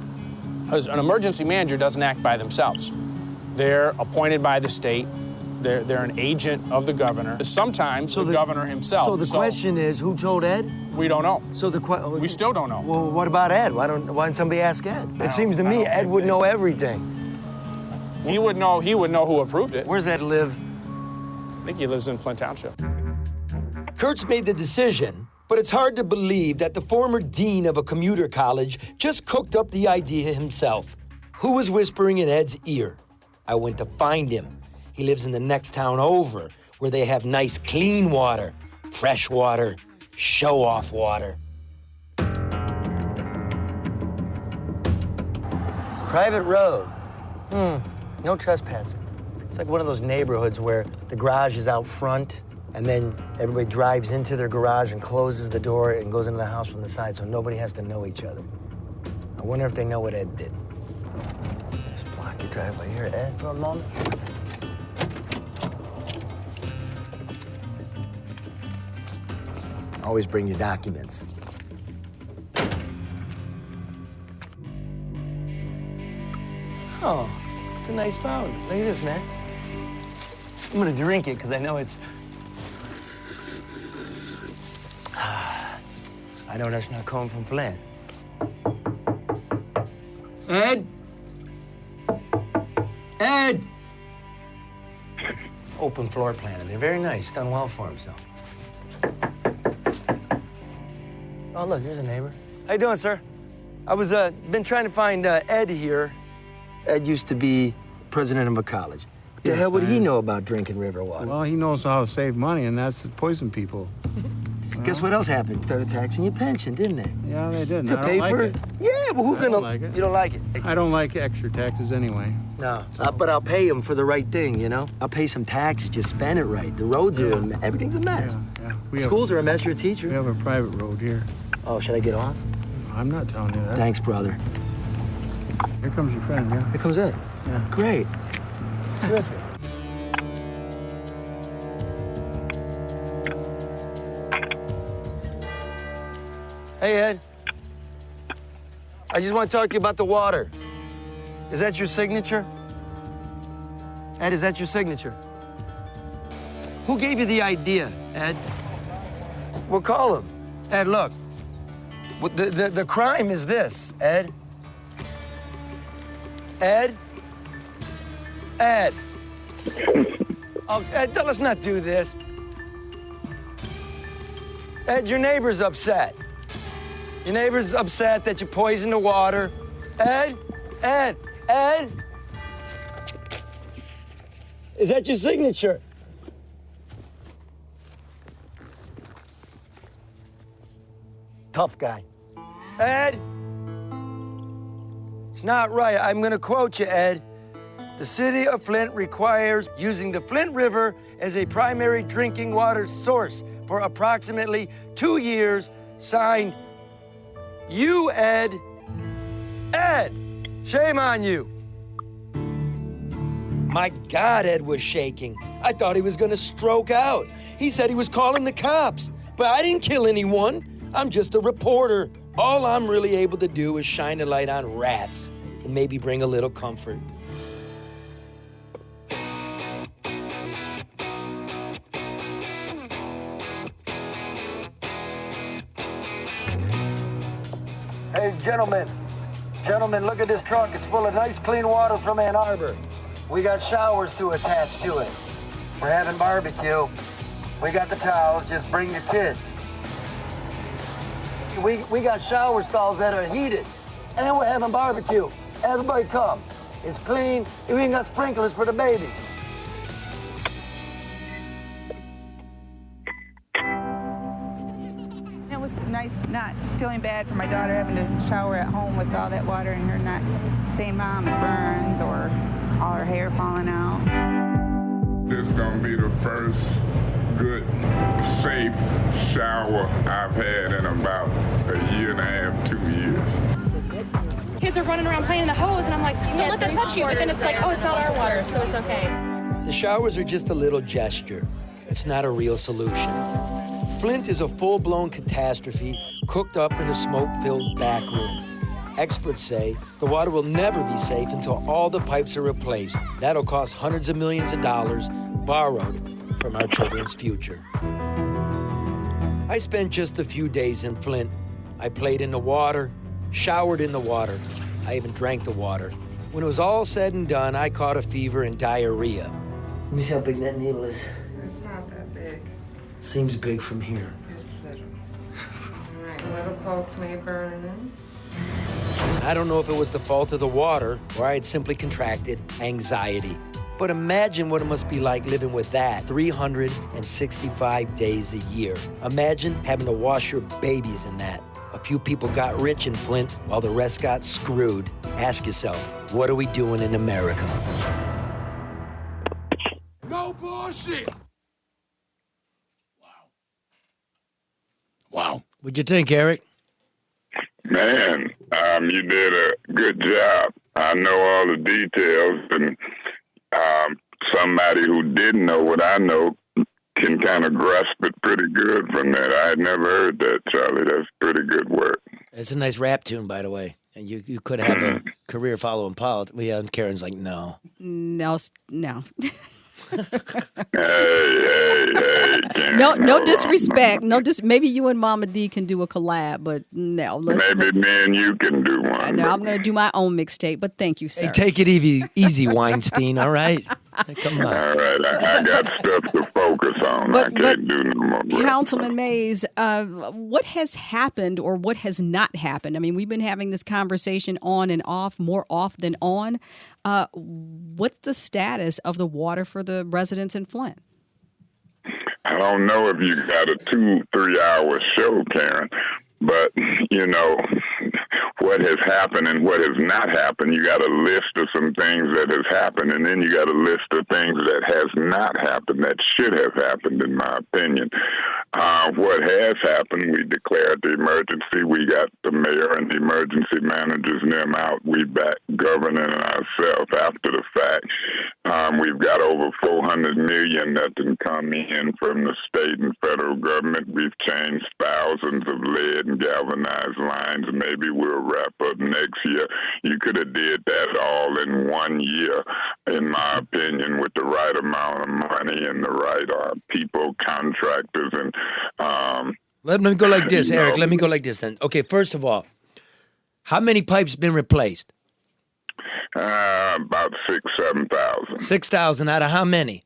Because an emergency manager doesn't act by themselves. They're appointed by the state. They're an agent of the governor. Sometimes the governor himself. So the question is, who told Ed? We don't know. So we still don't know. Well, what about Ed? Why didn't somebody ask Ed? It seems to me Ed would know everything. He would know who approved it. Where's Ed live? I think he lives in Flint Township. Kurtz made the decision, but it's hard to believe that the former dean of a commuter college just cooked up the idea himself. Who was whispering in Ed's ear? I went to find him. He lives in the next town over, where they have nice, clean water, fresh water, show-off water. Private road. No trespassing. It's like one of those neighborhoods where the garage is out front, and then everybody drives into their garage and closes the door and goes into the house from the side, so nobody has to know each other. I wonder if they know what Ed did. Just block your driveway here, Ed, for a moment. Always bring your documents. Oh, it's a nice fountain. Look at this, man. I'm gonna drink it because I know it's... I know that's not coming from Flint. Ed? Ed! Open floor plan, and they're very nice. Done well for himself. Oh, look, here's a neighbor. How you doing, sir? I was, been trying to find Ed here. Ed used to be president of a college. What the hell would he know about drinking river water? Well, he knows how to save money, and that's to poison people. Guess what else happened? Started taxing your pension, didn't they? Yeah, they did. To pay for it? Yeah, but who gonna... like it. You don't like it? I don't like extra taxes anyway. No, but I'll pay him for the right thing, you know? I'll pay some taxes, just spend it right. The roads are, everything's a mess. Yeah. Schools are a mess, you're a teacher. We have a private road here. Oh, should I get off? I'm not telling you that. Thanks, brother. Here comes your friend, yeah. Here comes Ed. Yeah. Great. Terrific. Hey, Ed. I just want to talk to you about the water. Is that your signature? Ed, is that your signature? Who gave you the idea, Ed? Well, call him. Ed, look. The crime is this, Ed. Ed? Ed. Oh, Ed, let's not do this. Ed, your neighbor's upset. Your neighbor's upset that you poisoned the water. Ed? Ed? Ed? Is that your signature? Tough guy. Ed? It's not right. I'm gonna quote you, Ed. The city of Flint requires using the Flint River as a primary drinking water source for approximately 2 years. Signed, you, Ed. Ed, shame on you. My God, Ed was shaking. I thought he was gonna stroke out. He said he was calling the cops, but I didn't kill anyone. I'm just a reporter. All I'm really able to do is shine a light on rats and maybe bring a little comfort. Hey, gentlemen, look at this trunk. It's full of nice, clean water from Ann Arbor. We got showers to attach to it. We're having barbecue. We got the towels. Just bring your kids. We got shower stalls that are heated, and we're having barbecue. Everybody come. It's clean. We even got sprinklers for the babies. It was nice not feeling bad for my daughter having to shower at home with all that water and her not saying, Mom, it burns, or all her hair falling out. This is gonna be the first good, safe shower I've had in about a year and a half, 2 years. Kids are running around playing in the hose, and I'm like, don't let that touch you. But then it's like, oh, it's not our water, so it's okay. The showers are just a little gesture. It's not a real solution. Flint is a full-blown catastrophe cooked up in a smoke-filled back room. Experts say the water will never be safe until all the pipes are replaced. That'll cost hundreds of millions of dollars, borrowed from our children's future. I spent just a few days in Flint. I played in the water, showered in the water. I even drank the water. When it was all said and done, I caught a fever and diarrhea. Let me see how big that needle is. It's not that big. Seems big from here. It's little. All right, little pokes may burn. I don't know if it was the fault of the water or I had simply contracted anxiety. But imagine what it must be like living with that 365 days a year. Imagine having to wash your babies in that. A few people got rich in Flint while the rest got screwed. Ask yourself, what are we doing in America? No bullshit. Wow. What'd you think, Eric? Man, you did a good job. I know all the details, and somebody who didn't know what I know can kind of grasp it pretty good from that. I had never heard that, Charlie. That's pretty good work. It's a nice rap tune, by the way. And you could have a career following politics. Yeah, and Karen's like, no. No. Hey. No disrespect. Maybe you and Mama D can do a collab, but no. Maybe me and you can do one. No, I'm going to do my own mixtape, but thank you, sir. Hey, take it easy, Weinstein, all right? Come on. All right, I got stuff to focus on. I can't do no more. Councilman Mays, what has happened or what has not happened? I mean, we've been having this conversation on and off, more off than on. What's the status of the water for the residents in Flint? I don't know if you got a 2-3 hour show, Karen, but you know what has happened and what has not happened. You got a list of some things that has happened, and then you got a list of things that has not happened that should have happened, in my opinion. What has happened, we declared the emergency. We got the mayor and the emergency managers and them out. We back governing ourselves after the fact. We've got over $400 million that can come in from the state and federal government. We've changed thousands of lead and galvanized lines. Maybe we'll wrap up next year. You could have did that all in 1 year, in my opinion, with the right amount of money and the right people, contractors, and Let me go like this, Eric. Let me go like this then. Okay, first of all, how many pipes been replaced? About 7,000. 6,000 out of how many?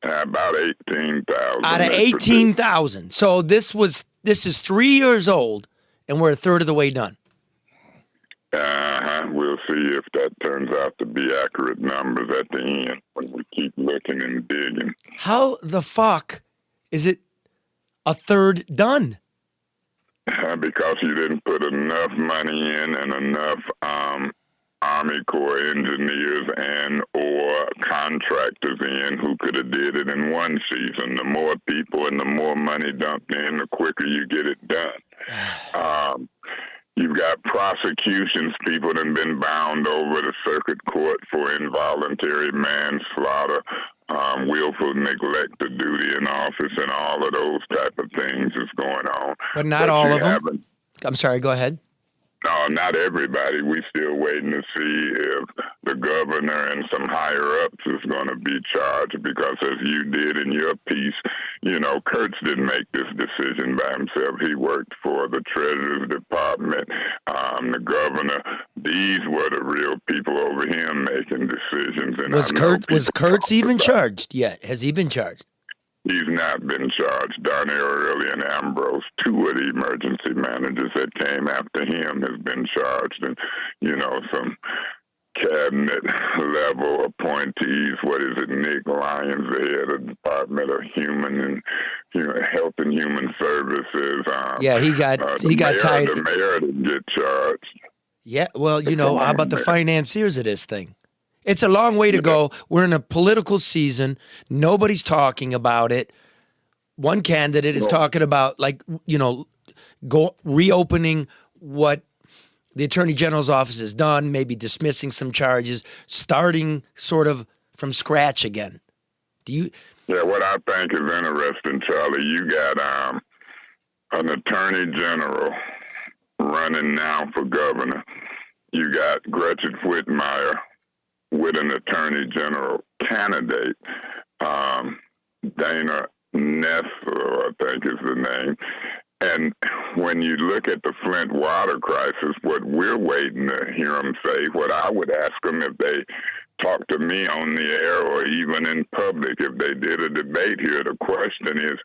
About 18,000. Out of 18,000. So this is 3 years old, and we're a third of the way done. We'll see if that turns out to be accurate numbers at the end when we keep looking and digging. How the fuck is it a third done? Because you didn't put enough money in and enough Army Corps engineers and or contractors in who could have did it in one season. The more people and the more money dumped in, the quicker you get it done. You've got prosecutions. People that have been bound over the circuit court for involuntary manslaughter, willful neglect of duty in office, and all of those type of things is going on. But not all of them? I'm sorry, go ahead. No, not everybody. We still waiting to see if the governor and some higher-ups is going to be charged because, as you did in your piece, you know, Kurtz didn't make this decision by himself. He worked for the Treasury Department, the governor. These were the real people over him making decisions. And Was Kurtz even charged yet? Has he been charged? He's not been charged. Darnell Early and Ambrose, two of the emergency managers that came after him, has been charged. And, you know, some cabinet level appointees, what is it, Nick Lyons, the head of the Department of Health and Human Services. Yeah, he got tied. The mayor didn't get charged. Yeah, well, you know, how about the financiers of this thing? It's a long way to go. We're in a political season. Nobody's talking about it. One candidate is talking about, like, you know, reopening what the Attorney General's office has done, maybe dismissing some charges, starting sort of from scratch again. Yeah, what I think is interesting, Charlie, you got an Attorney General running now for governor. You got Gretchen Whitmire with an Attorney General candidate, Dana Nessel, I think is the name. And when you look at the Flint water crisis, what we're waiting to hear them say, what I would ask them if they talk to me on the air or even in public, if they did a debate here, the question is,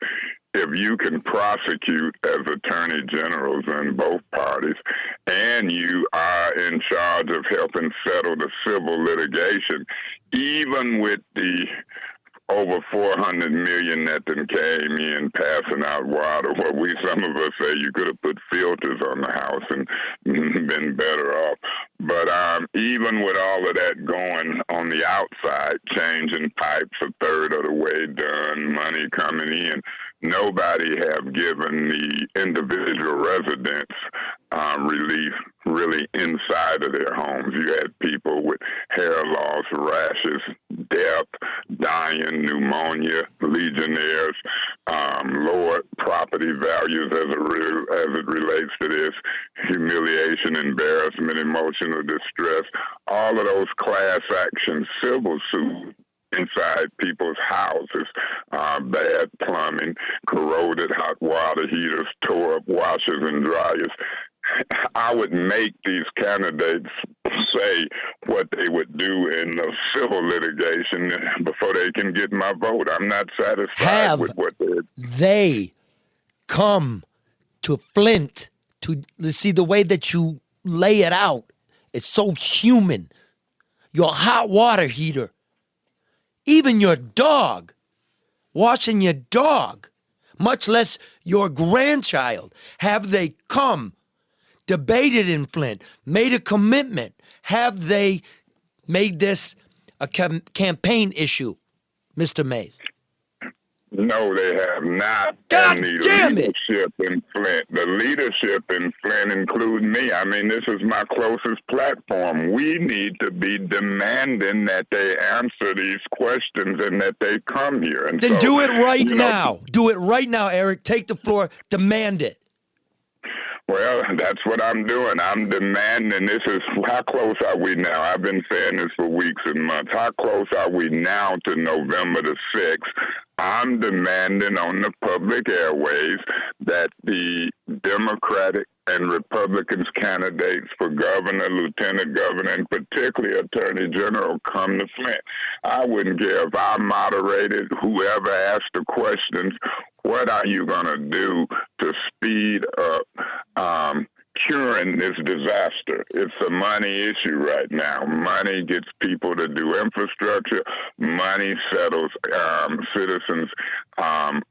if you can prosecute as attorney generals in both parties and you are in charge of helping settle the civil litigation, even with the over 400 million that then came in passing out water, where some of us say you could have put filters on the house and been better off. But even with all of that going on the outside, changing pipes a third of the way done, money coming in, nobody have given the individual residents relief really inside of their homes. You had people with hair loss, rashes, death, dying, pneumonia, legionnaires, lower property values as it relates to this, humiliation, embarrassment, emotional distress, all of those class action civil suits inside people's houses, bad plumbing, corroded hot water heaters, tore up washers and dryers. I would make these candidates say what they would do in the civil litigation before they can get my vote. I'm not satisfied with what they come to Flint to see the way that you lay it out. It's so human. Your hot water heater, even your dog, washing your dog, much less your grandchild. Have they come, debated in Flint, made a commitment? Have they made this a campaign issue, Mr. Mays? No, they have not. God and the damn it! leadership in Flint, the leadership in Flint include me. I mean, this is my closest platform. We need to be demanding that they answer these questions and that they come here. And then so, do it right you now. know, Do it right now, Eric. Take the floor. Demand it. Well, that's what I'm doing. I'm demanding. This is how close are we now? I've been saying this for weeks and months. How close are we now to November the 6th? I'm demanding on the public airways that the Democratic and Republicans candidates for governor, lieutenant governor, and particularly attorney general come to Flint. I wouldn't care if I moderated, whoever asked the questions. What are you going to do to speed up curing this disaster? It's a money issue right now. Money gets people to do infrastructure. Money settles citizens'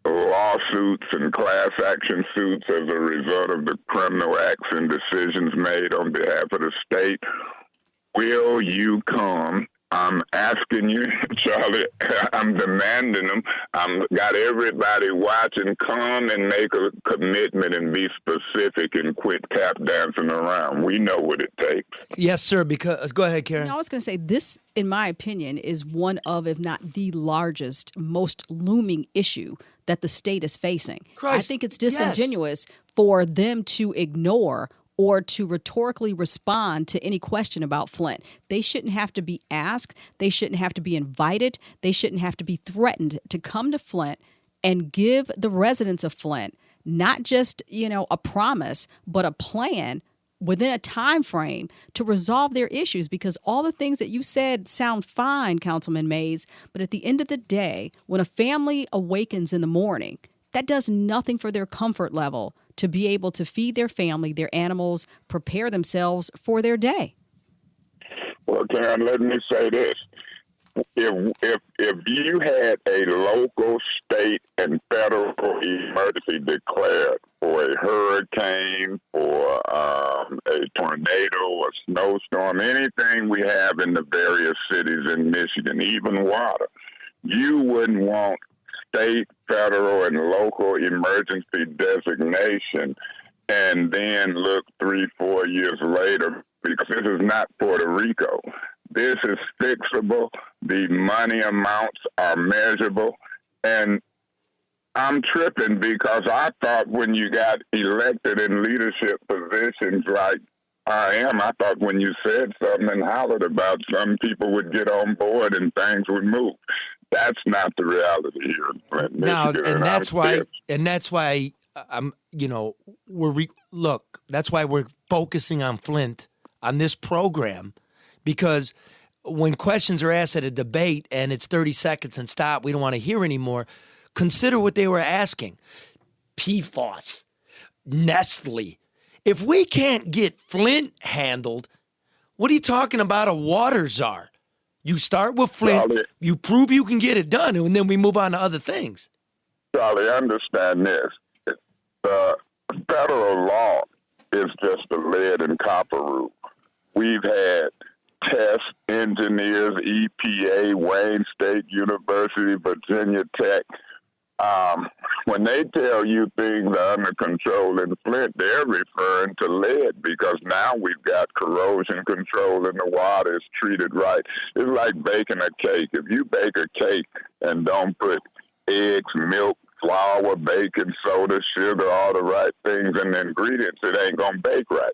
lawsuits and class action suits as a result of the criminal acts and decisions made on behalf of the state. Will you come? I'm asking you, Charlie, I'm demanding them. I've got everybody watching. Come and make a commitment and be specific and quit tap dancing around. We know what it takes. Yes, sir, because go ahead, Karen. I was going to say this, in my opinion, is one of, if not the largest, most looming issue that the state is facing. I think it's disingenuous for them to ignore or to rhetorically respond to any question about Flint. They shouldn't have to be asked. They shouldn't have to be invited. They shouldn't have to be threatened to come to Flint and give the residents of Flint not just, a promise, but a plan within a time frame to resolve their issues, because all the things that you said sound fine, Councilman Mays, but at the end of the day, when a family awakens in the morning, that does nothing for their comfort level to be able to feed their family, their animals, prepare themselves for their day. Well, Karen, let me say this. If you had a local, state, and federal emergency declared for a hurricane, for a tornado, a snowstorm, anything we have in the various cities in Michigan, even water, you wouldn't want state, federal, and local emergency designation and then look 3-4 years later, because this is not Puerto Rico. This is fixable. The money amounts are measurable. And I'm tripping because I thought when you got elected in leadership positions like I am, I thought when you said something and hollered about, some people would get on board and things would move. That's not the reality here in Flint, Now, Michigan. and that's I'm why, pissed. and that's why I'm, look, that's why we're focusing on Flint on this program, because when questions are asked at a debate and it's 30 seconds and stop, we don't want to hear anymore. Consider what they were asking. PFAS, Nestle. If we can't get Flint handled, what are you talking about a water czar? You start with Flint, Charlie, you prove you can get it done, and then we move on to other things. Charlie, understand this. The federal law is just a lead and copper rule. We've had test engineers, EPA, Wayne State University, Virginia Tech. When they tell you things are under control in Flint, they're referring to lead, because now we've got corrosion control in the water. It's treated right. It's like baking a cake. If you bake a cake and don't put eggs, milk, flour, baking soda, sugar, all the right things in the ingredients, it ain't going to bake right.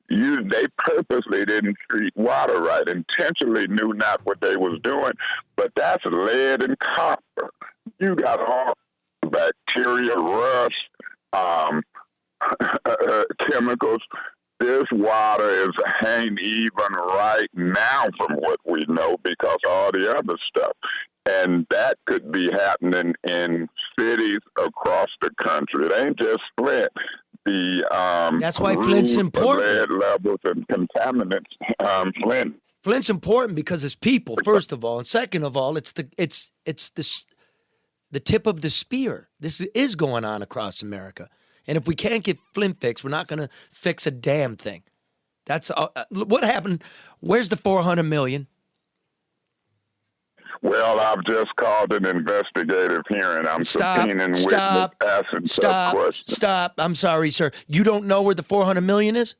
They purposely didn't treat water right, intentionally knew not what they was doing, but that's lead and copper. You got all bacteria, rust, chemicals. This water ain't even right now from what we know, because all the other stuff. And that could be happening in cities across the country. It ain't just Flint. That's why Flint's important. Lead levels and contaminants. Flint's important because it's people, first of all, and second of all, it's the tip of the spear. This is going on across America, and if we can't get Flint fixed, we're not going to fix a damn thing. That's what happened. Where's the $400 million? Well, I've just called an investigative hearing. I'm subpoenaing witness, asking tough questions. Stop. I'm sorry, sir. You don't know where the $400 million is?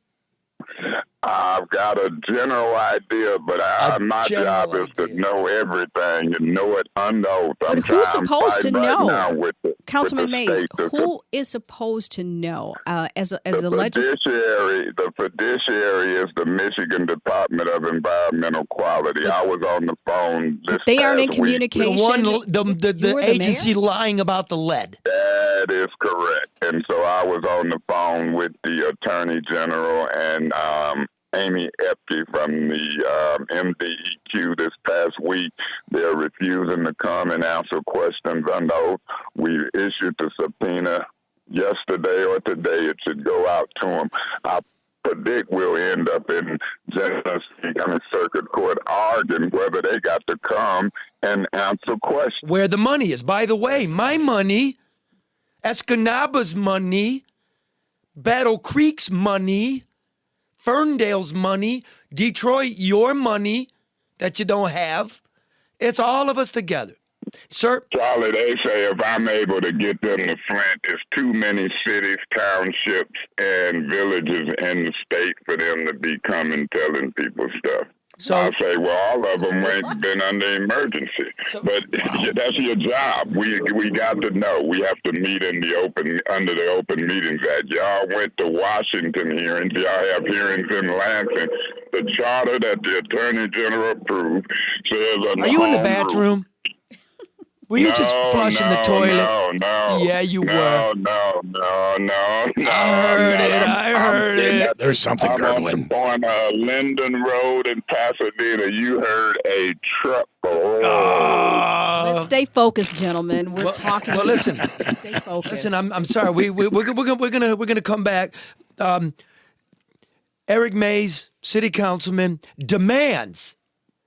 I've got a general idea, but my job is to know everything and know it under oath. But who's supposed to know? Councilman Mays, who is supposed to know? The fiduciary is the Michigan Department of Environmental Quality. I was on the phone this They aren't in past communication. The agency lying about the lead. That is correct. And so I was on the phone with the Attorney General and Amy Epke from the MDEQ this past week. They're refusing to come and answer questions under oath. We issued the subpoena yesterday or today. It should go out to them. I predict we'll end up in Circuit Court arguing whether they got to come and answer questions. Where the money is. By the way, my money, Escanaba's money, Battle Creek's money, Ferndale's money, Detroit, your money that you don't have. It's all of us together. Sir? Charlie, they say if I'm able to get them to Flint, it's too many cities, townships, and villages in the state for them to be coming telling people stuff. So I say, well, all of them ain't been under emergency, but that's your job. We got to know. We have to meet in the under the Open Meetings Act. Y'all went to Washington hearings. Y'all have hearings in Lansing. The charter that the Attorney General approved says. Are you in the bathroom? Were you just flushing the toilet? No. Yeah, you were. No. I heard it. There's something gurgling. On Linden Road in Pasadena, you heard a truck. Let's stay focused, gentlemen. We're talking. Well, listen. Stay focused. Listen, I'm sorry. We're gonna come back. Eric Mays, city councilman, demands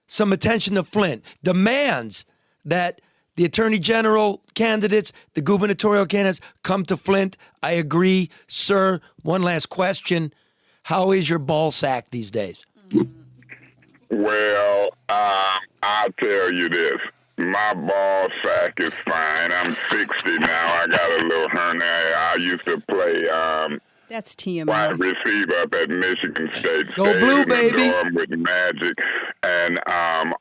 some attention to Flint. Demands that the attorney general candidates, the gubernatorial candidates, come to Flint. I agree, sir. One last question: how is your ball sack these days? Well, I'll tell you this. My ball sack is fine. I'm 60 now. I got a little hernia. I used to play that's TMI. Wide receiver up at Michigan State. Go Blue, baby. With Magic, and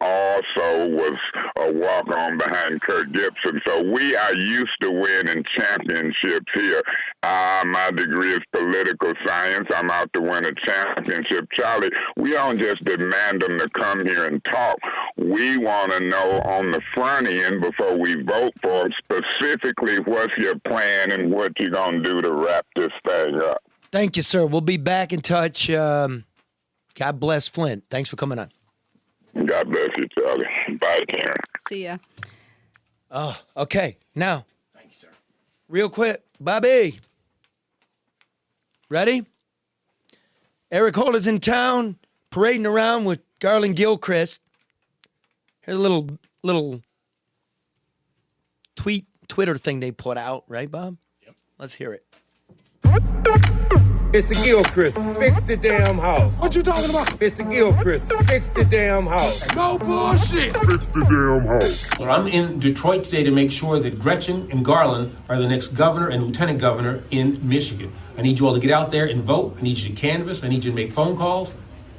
also was a walk-on behind Kurt Gibson. So we are used to winning championships here. My degree is political science. I'm out to win a championship. Charlie, we don't just demand them to come here and talk. We want to know on the front end before we vote for him specifically what's your plan and what you're going to do to wrap this thing up. Thank you, sir. We'll be back in touch. God bless Flint. Thanks for coming on. God bless you, Charlie. Bye, Karen. See ya. Oh, okay. Now, thank you, sir. Real quick, Bobby. Ready? Eric Holder's in town, parading around with Garland Gilchrist. Here's a little Twitter thing they put out, right, Bob? Yep. Let's hear it. Mr. Gilchrist, fix the damn house. What you talking about? Mr. Gilchrist, fix the damn house. No bullshit. Fix the damn house. Well, I'm in Detroit today to make sure that Gretchen and Garland are the next governor and lieutenant governor in Michigan. I need you all to get out there and vote. I need you to canvass. I need you to make phone calls.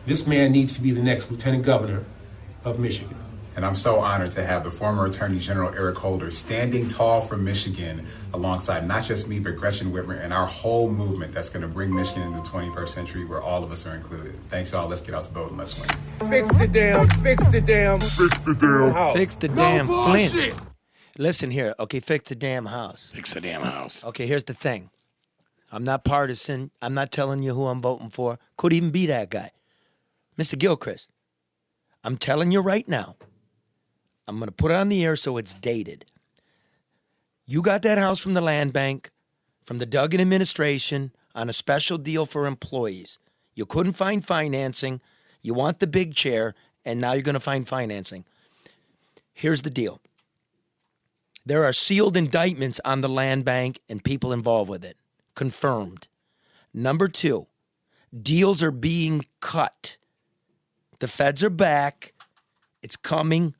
This man needs to be the next lieutenant governor of Michigan. And I'm so honored to have the former Attorney General Eric Holder standing tall for Michigan alongside not just me, but Gretchen Whitmer and our whole movement that's going to bring Michigan into the 21st century where all of us are included. Thanks, y'all. Let's get out to vote and let's win. Fix the damn house. Fix the damn Flint. Listen here. Okay, fix the damn house. Fix the damn house. Okay, here's the thing. I'm not partisan. I'm not telling you who I'm voting for. Could even be that guy. Mr. Gilchrist, I'm telling you right now, I'm going to put it on the air so it's dated. You got that house from the land bank, from the Duggan administration, on a special deal for employees. You couldn't find financing. You want the big chair, and now you're going to find financing. Here's the deal. There are sealed indictments on the land bank and people involved with it. Confirmed. Number 2, deals are being cut. The feds are back. It's coming.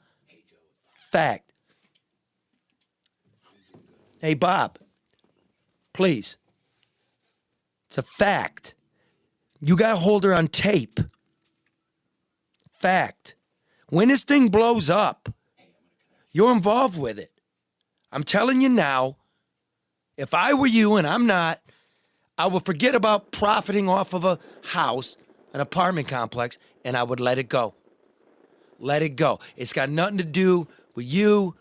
Fact. Hey, Bob, please. It's a fact. You got Holder on tape. Fact. When this thing blows up, you're involved with it. I'm telling you now, if I were you, and I'm not, I would forget about profiting off of a house, an apartment complex, and I would let it go. Let it go. It's got nothing to do with you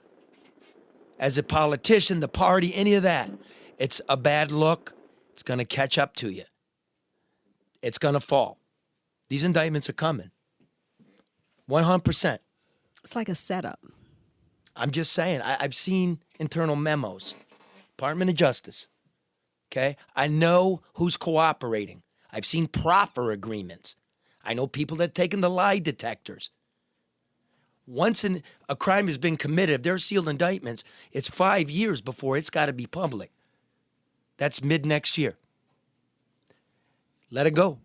as a politician, the party, any of that. It's a bad look. It's going to catch up to you. It's going to fall. These indictments are coming. 100%. It's like a setup. I'm just saying. I've seen internal memos. Department of Justice. Okay? I know who's cooperating. I've seen proffer agreements. I know people that have taken the lie detectors. Once a crime has been committed, if there are sealed indictments, it's 5 years before it's got to be public. That's mid next year. Let it go.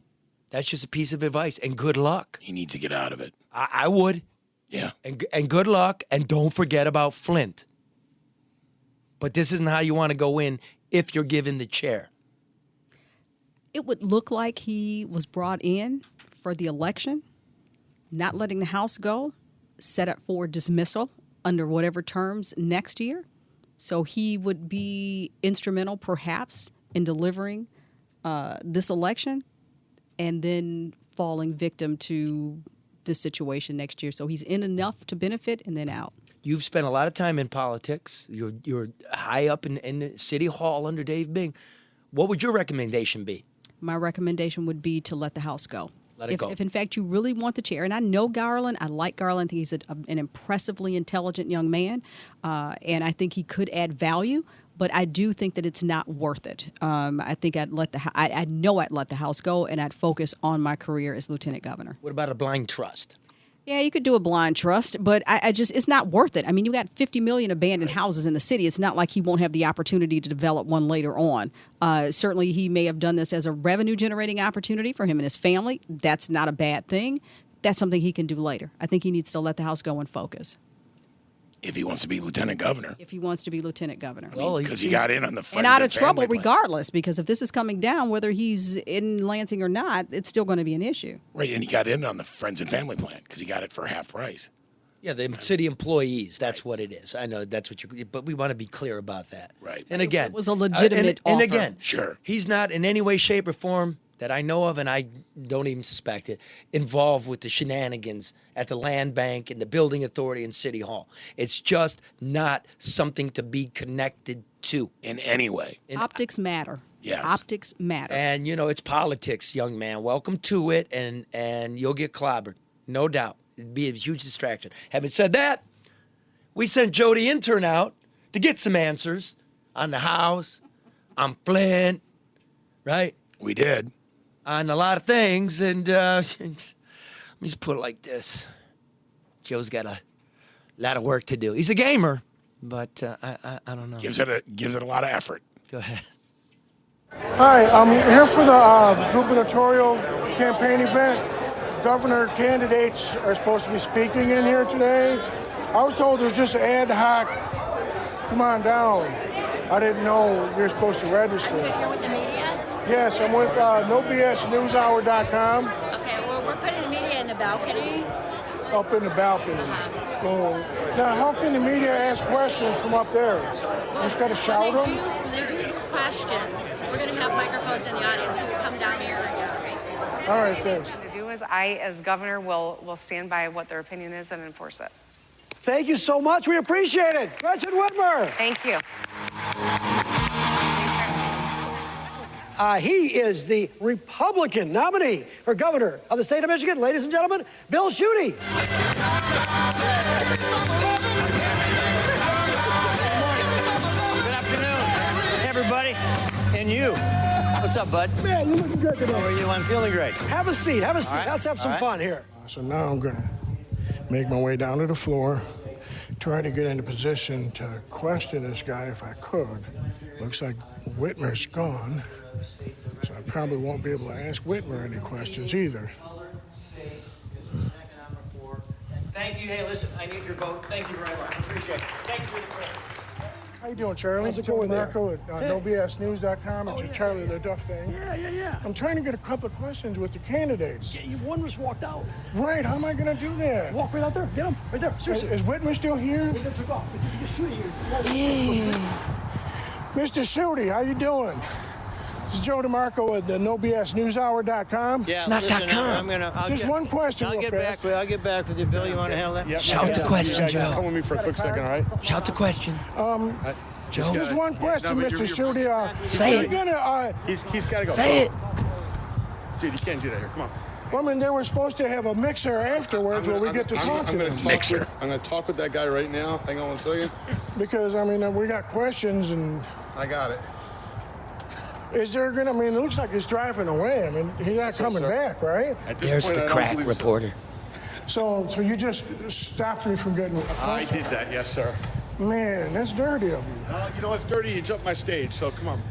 That's just a piece of advice. And good luck. He needs to get out of it. I would. Yeah. And good luck. And don't forget about Flint. But this isn't how you want to go in if you're given the chair. It would look like he was brought in for the election, not letting the House go, set up for dismissal under whatever terms next year. So he would be instrumental, perhaps, in delivering this election and then falling victim to this situation next year. So he's in enough to benefit and then out. You've spent a lot of time in politics. You're high up in City Hall under Dave Bing. What would your recommendation be? My recommendation would be to let the House go. Let it go. If in fact you really want the chair, and I know Garland, I like Garland, I think he's an impressively intelligent young man, and I think he could add value, but I do think that it's not worth it. I think I'd let I'd let the House go, and I'd focus on my career as lieutenant governor. What about a blind trust? Yeah, you could do a blind trust, but I just, it's not worth it. I mean, you got 50 million abandoned houses in the city. It's not like he won't have the opportunity to develop one later on. Certainly, he may have done this as a revenue-generating opportunity for him and his family. That's not a bad thing. That's something he can do later. I think he needs to let the House go and focus. If he wants to be lieutenant governor. If he wants to be lieutenant governor. Well, because he got in on the and out of trouble regardless, because if this is coming down, whether he's in Lansing or not, it's still going to be an issue. Right, and he got in on the Friends and Family Plan because he got it for half price. Yeah, the city employees, that's what it is. I know that's what but we want to be clear about that. Right. And again. It was a legitimate offer. And again, sure, he's not in any way, shape, or form that I know of, and I don't even suspect it, involved with the shenanigans at the land bank and the building authority and City Hall. It's just not something to be connected to in any way. Optics matter. Yes. Optics matter. And, you know, it's politics, young man. Welcome to it, and you'll get clobbered. No doubt. It'd be a huge distraction. Having said that, we sent Jody Intern out to get some answers on the House, on Flint, right? We did. On a lot of things, and let me just put it like this. Joe's got a lot of work to do. He's a gamer, but I don't know. Gives it a lot of effort. Go ahead. Hi, I'm here for the gubernatorial campaign event. Governor candidates are supposed to be speaking in here today. I was told it was just ad hoc. Come on down. I didn't know you're supposed to register. You're with the media? Yes, I'm with NoBSNewsHour.com. Okay, well, we're putting the media in the balcony. Up in the balcony. Now, how can the media ask questions from up there? You just got to shout them? They do questions. We're going to have microphones in the audience, so we'll come down here and All right, thanks. To do is I, as governor, will stand by what their opinion is and enforce it. Thank you so much. We appreciate it. Gretchen Whitmer. Thank you. He is the Republican nominee for governor of the state of Michigan. Ladies and gentlemen, Bill Schuette. Good afternoon, everybody, and you. What's up, bud? Man, you look good today. How are you? I'm feeling great. Have a seat. Have a seat. Right. Let's have some fun here. So now I'm going to make my way down to the floor, try to get in a position to question this guy if I could. Looks like Whitmer's gone, so I probably won't be able to ask Whitmer any questions either. Thank you. Hey, listen, I need your vote. Thank you very much. Appreciate it. Thanks for the prayer. How you doing, Charlie? How's it going there? Marco at NoBSNews.com. It's your Charlie LeDuff thing. Yeah. I'm trying to get a couple of questions with the candidates. Yeah, one just walked out. Right, how am I going to do that? Walk right out there. Get him. Right there. Seriously. Is Whitmer still here? He took off. You shoot here. Mr. Schuette, how you doing? This is Joe DeMarco at the NoBSNewsHour.com. Yeah, It's not listen, .com. Just one question. I'll get back with you, Bill. You want to handle that? Yep. Shout the question, Joe. Come with me for a quick second, all right? Shout the question. Joe. Just one question, Mr. Schuette. Say it. He's got to go. Say it. Dude, you can't do that here. Come on. Well, I mean, they were supposed to have a mixer afterwards where we get to talk to them. Mixer. I'm going to talk with that guy right now. Hang on 1 second. Because, I mean, we got questions and... I got it. Is there going to... I mean, it looks like he's driving away. I mean, he's not coming back, right? There's the crack reporter. So you just stopped me from getting... I did that, yes, sir. Man, that's dirty of you. You know what's dirty? You jumped my stage, so come on.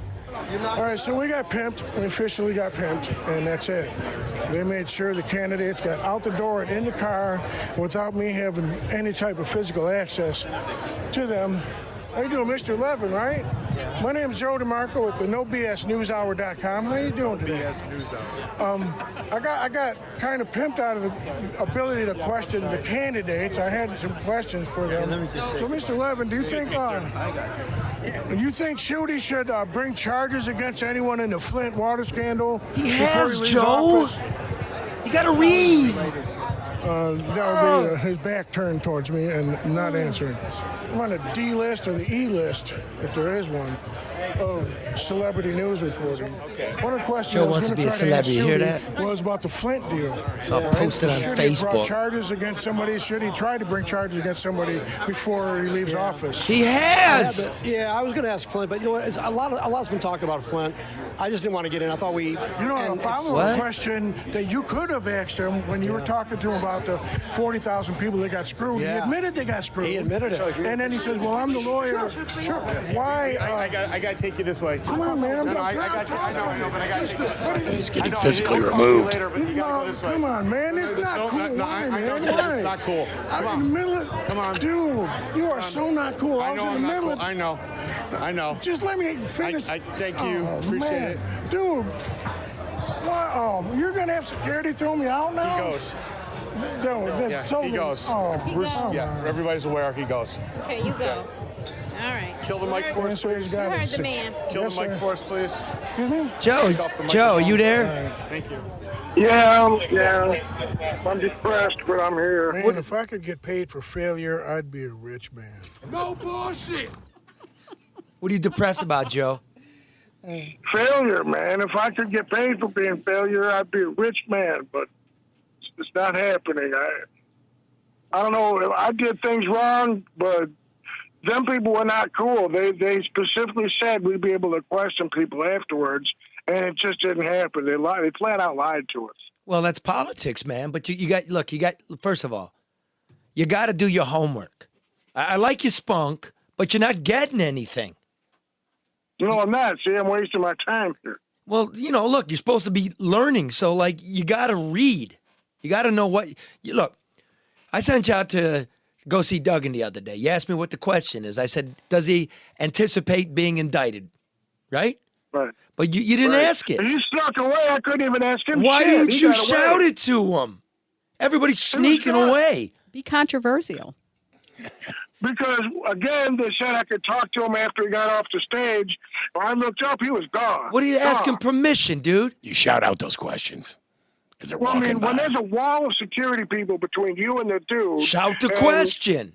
All right, so we got pimped. We officially got pimped, and that's it. They made sure the candidates got out the door and in the car without me having any type of physical access to them. How you doing, Mr. Levin, right? Yeah. My name's Joe DeMarco at the NoBSNewsHour.com. How you doing today? BS News Hour. I got kind of pimped out of the ability to question the candidates. I had some questions for them. So, Mr. Levin, do you think Schuette should bring charges against anyone in the Flint water scandal? He has, Joe. You got to read. That would be his back turned towards me and not answering. I'm on a D list or the E list, if there is one, of celebrity news reporting. One of the questions Joe I was wants to going be a celebrity. You hear that? was about the Flint deal. So I'll post it on Should he brought Facebook. charges against somebody? Should he try to bring charges against somebody before he leaves office? He has. Yeah, I was going to ask Flint, but you know what? A lot's been talked about Flint. I just didn't want to get in. I thought we... You know, a follow-up question that you could have asked him when you were talking to him about the 40,000 people that got screwed. Yeah. He admitted they got screwed. He admitted it. And then he says, well, I'm the lawyer. Sure. Why? I got to take you this way. Come on, man. I know, but I got to He's getting physically removed. Come on, man. It's not cool. Why, man? Why? It's not cool. I'm in the middle of... Come on. Dude, you are so not cool. I know was in the middle of... I know. Just let me finish. Thank you. Appreciate it. Dude. What? Oh, you're going to have security throw me out now? He goes. Dude, Yeah, he goes. Oh, Yeah, everybody's aware he goes. Okay, you go. All right. Kill the mic for us, please. You heard the man. Kill the mic for us, please. Joe, Take off the Joe, microphone. you there? Thank you. Yeah. I'm depressed, but I'm here. Man, if I could get paid for failure, I'd be a rich man. No bullshit. What are you depressed about, Joe? Failure, man. If I could get paid for being failure, I'd be a rich man, but it's not happening. I don't know. I did things wrong, but them people were not cool. They specifically said we'd be able to question people afterwards, and it just didn't happen. They flat out lied to us. Well, that's politics, man. But you got first of all, you got to do your homework. I like your spunk, but you're not getting anything. No, I'm not. See, I'm wasting my time here. Well, look, you're supposed to be learning, so you got to read. You got to know what. Look, I sent you out to go see Duggan the other day. You asked me what the question is. I said, does he anticipate being indicted? Right? Right. But you didn't ask it. He snuck away. I couldn't even ask him. Why shit. didn't He you got shout away. it to him? Everybody's sneaking away. Be controversial. Because, again, they said I could talk to him after he got off the stage. When I looked up, he was gone. What are you asking permission, dude? You shout out those questions. Because they're Well, I walking mean, by. when there's a wall of security people between you and the dude. Shout the and- question.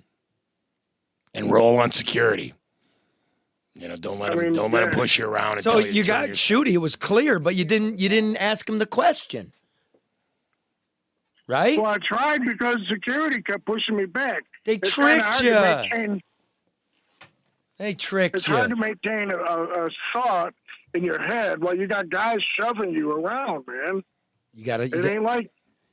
And roll on security. Don't let him push you around. And So tell you got Shooty. It was clear, but you didn't ask him the question. Right? Well, I tried because security kept pushing me back. They It's kinda tricked hard to ya. maintain- They tricked It's you. hard to maintain a thought in your head while you got guys shoving you around, man. You got to. It ain't like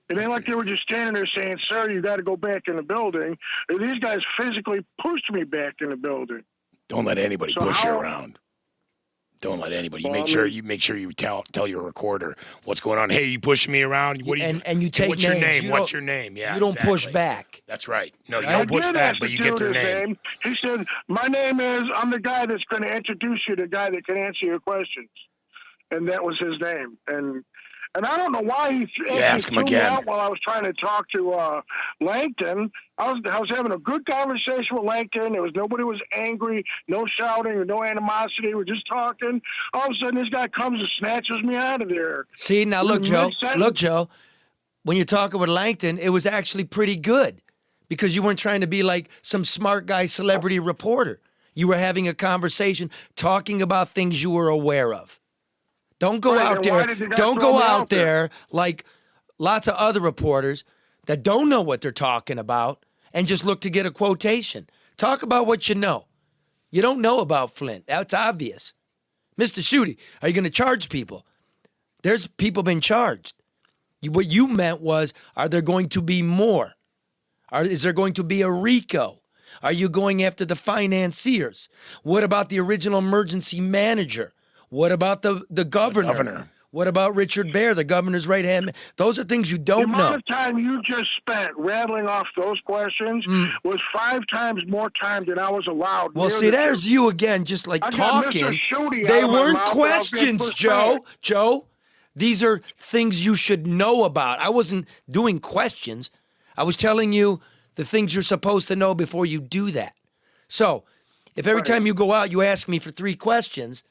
they were just standing there saying, "Sir, you got to go back in the building." These guys physically pushed me back in the building. Don't let anybody So push you how- around. Don't let anybody. Well, Make I sure mean- you tell your recorder what's going on. Hey, you pushing me around? What do you? And you take what's your names. name? You What's don't- your name? Yeah, you don't push exactly. back. That's right. No, you Right? don't push I did back, ask but the you get their dude his name. He said, "My name is. I'm the guy that's going to introduce you to the guy that can answer your questions," and that was his name. And I don't know why he ask him threw me again. out while I was trying to talk to Langton. I was having a good conversation with Langton. Nobody was angry, no shouting or no animosity. We're just talking. All of a sudden, this guy comes and snatches me out of there. See, now look, Joe. Look, Joe. When you're talking with Langton, it was actually pretty good because you weren't trying to be like some smart guy celebrity reporter. You were having a conversation, talking about things you were aware of. Don't go Right, out and why there. did the guy Don't throw go me out out there? there like lots of other reporters that don't know what they're talking about and just look to get a quotation. Talk about what you know. You don't know about Flint. That's obvious. Mr. Shooty, are you going to charge people? There's people been charged. What you meant was, are there going to be more? Is there going to be a RICO? Are you going after the financiers? What about the original emergency manager? What about the governor? What about Richard Baer, the governor's right hand man? Those are things you don't The know. amount of time you just spent rattling off those questions was 5 times more time than I was allowed. Well, near see, the there's truth. you again, just like I got talking. Mr. Shooty They out of my weren't mouth when I was being questions, pushed Joe. back. Joe, these are things you should know about. I wasn't doing questions. I was telling you the things you're supposed to know before you do that. So, if every time you go out, you ask me for 3 questions,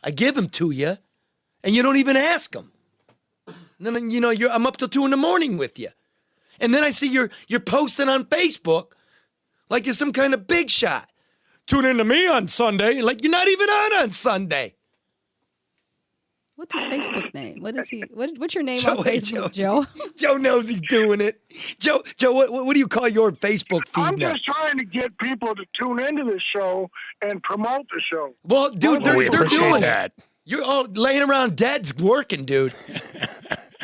I give them to you, and you don't even ask them. And then, I'm up till 2 a.m. with you. And then I see you're posting on Facebook like you're some kind of big shot. Tune in to me on Sunday. Like you're not even on Sunday. What's his Facebook name? What is he? What's your name Joe, on hey, Facebook, Joe? Joe knows he's doing it. Joe, what do you call your Facebook feed I'm now? just trying to get people to tune into the show and promote the show. Well, dude, they're doing that. it. You're all laying around dead's working, dude.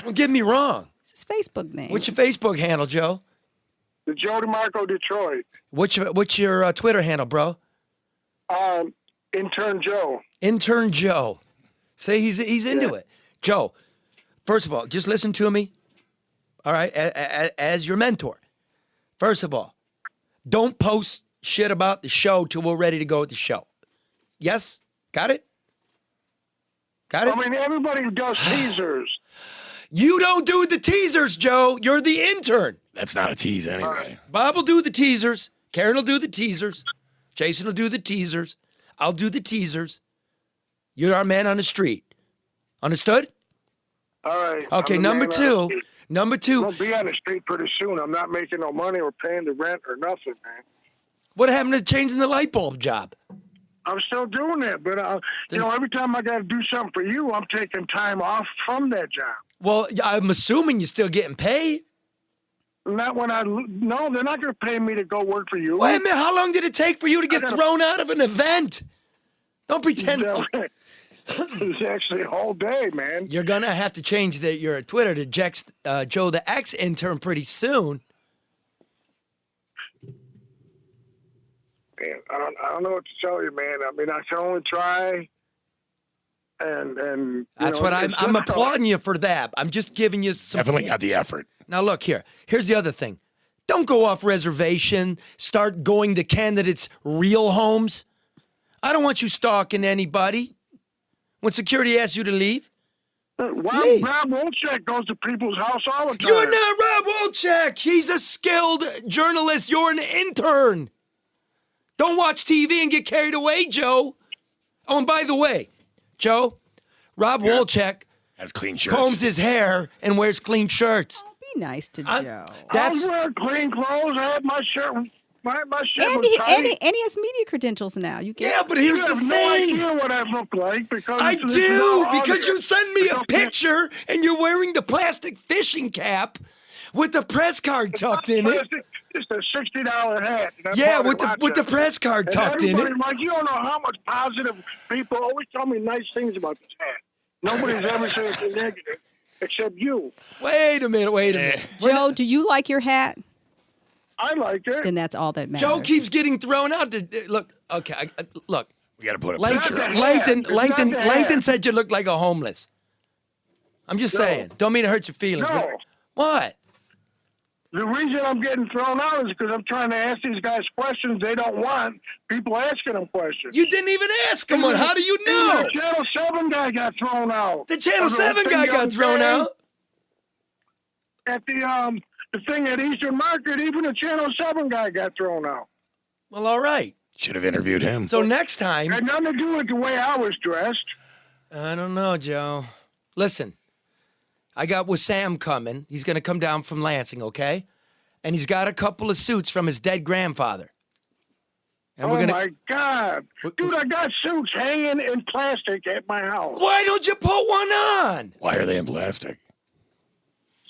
Don't get me wrong. What's his Facebook name? What's your Facebook handle, Joe? The Joe DeMarco Detroit. What's your Twitter handle, bro? Intern Joe. Intern Joe. Say he's into it. Joe, first of all, just listen to me. All right, as your mentor. First of all, don't post shit about the show till we're ready to go with the show. Yes? Got it? Got it? I mean, everybody does teasers. You don't do the teasers, Joe. You're the intern. That's not a tease anyway. Bob will do the teasers. Karen will do the teasers. Jason will do the teasers. I'll do the teasers. You're our man on the street. Understood? All right. Okay, I'm the number man on the two. street. Number two. I'll be on the street pretty soon. I'm not making no money or paying the rent or nothing, man. What happened to changing the light bulb job? I'm still doing that, but every time I got to do something for you, I'm taking time off from that job. Well, I'm assuming you're still getting paid. Not when no, they're not going to pay me to go work for you. Wait a minute, how long did it take for you to get thrown out of an event? Don't pretend. It's actually a whole day, man. You're going to have to change your Twitter to Joe the X intern pretty soon. Man, I don't know what to tell you, man. I mean, I can only try. And That's what I'm applauding you for that. I'm just giving you some. Definitely got the effort. Now, look here. Here's the other thing. Don't go off reservation. Start going to candidates' real homes. I don't want you stalking anybody. When security asks you to leave. Rob Wolchek goes to people's house all the time. You're not Rob Wolchek. He's a skilled journalist. You're an intern. Don't watch TV and get carried away, Joe. Oh, and by the way, Joe, Rob Wolchek has clean shirts. Combs his hair and wears clean shirts. Be nice to Joe. I was wearing clean clothes. I had my shirt. My shirt And was tight. he has media credentials now. You can. Yeah, but here's you the have thing. no idea what I look like because I this is do, all because audio. you send me a picture and you're wearing the plastic fishing cap with the press card tucked in it. It's a $60 hat. and I Yeah, bought it with the press card and tucked in it. everybody, like, you don't know how much positive people always tell me nice things about this hat. Nobody's ever said anything negative except you. Wait a minute. Joe, do you like your hat? I like it. Then that's all that matters. Joe keeps getting thrown out. Look, okay, look. We got to put a Langton, picture. Langton said you look like a homeless. I'm just saying. Don't mean to hurt your feelings. No. But what? The reason I'm getting thrown out is because I'm trying to ask these guys questions they don't want people asking them questions. You didn't even ask them one. How do you know? Even the Channel 7 guy got thrown out. The Channel 7 guy got thrown out? At the thing at Eastern Market, even the Channel 7 guy got thrown out. Well, all right. Should have interviewed him. So next time. Had nothing to do with the way I was dressed. I don't know, Joe. Listen, I got Wissam coming. He's going to come down from Lansing, okay? And he's got a couple of suits from his dead grandfather. And Oh, my God. Dude, I got suits hanging in plastic at my house. Why don't you put one on? Why are they in plastic?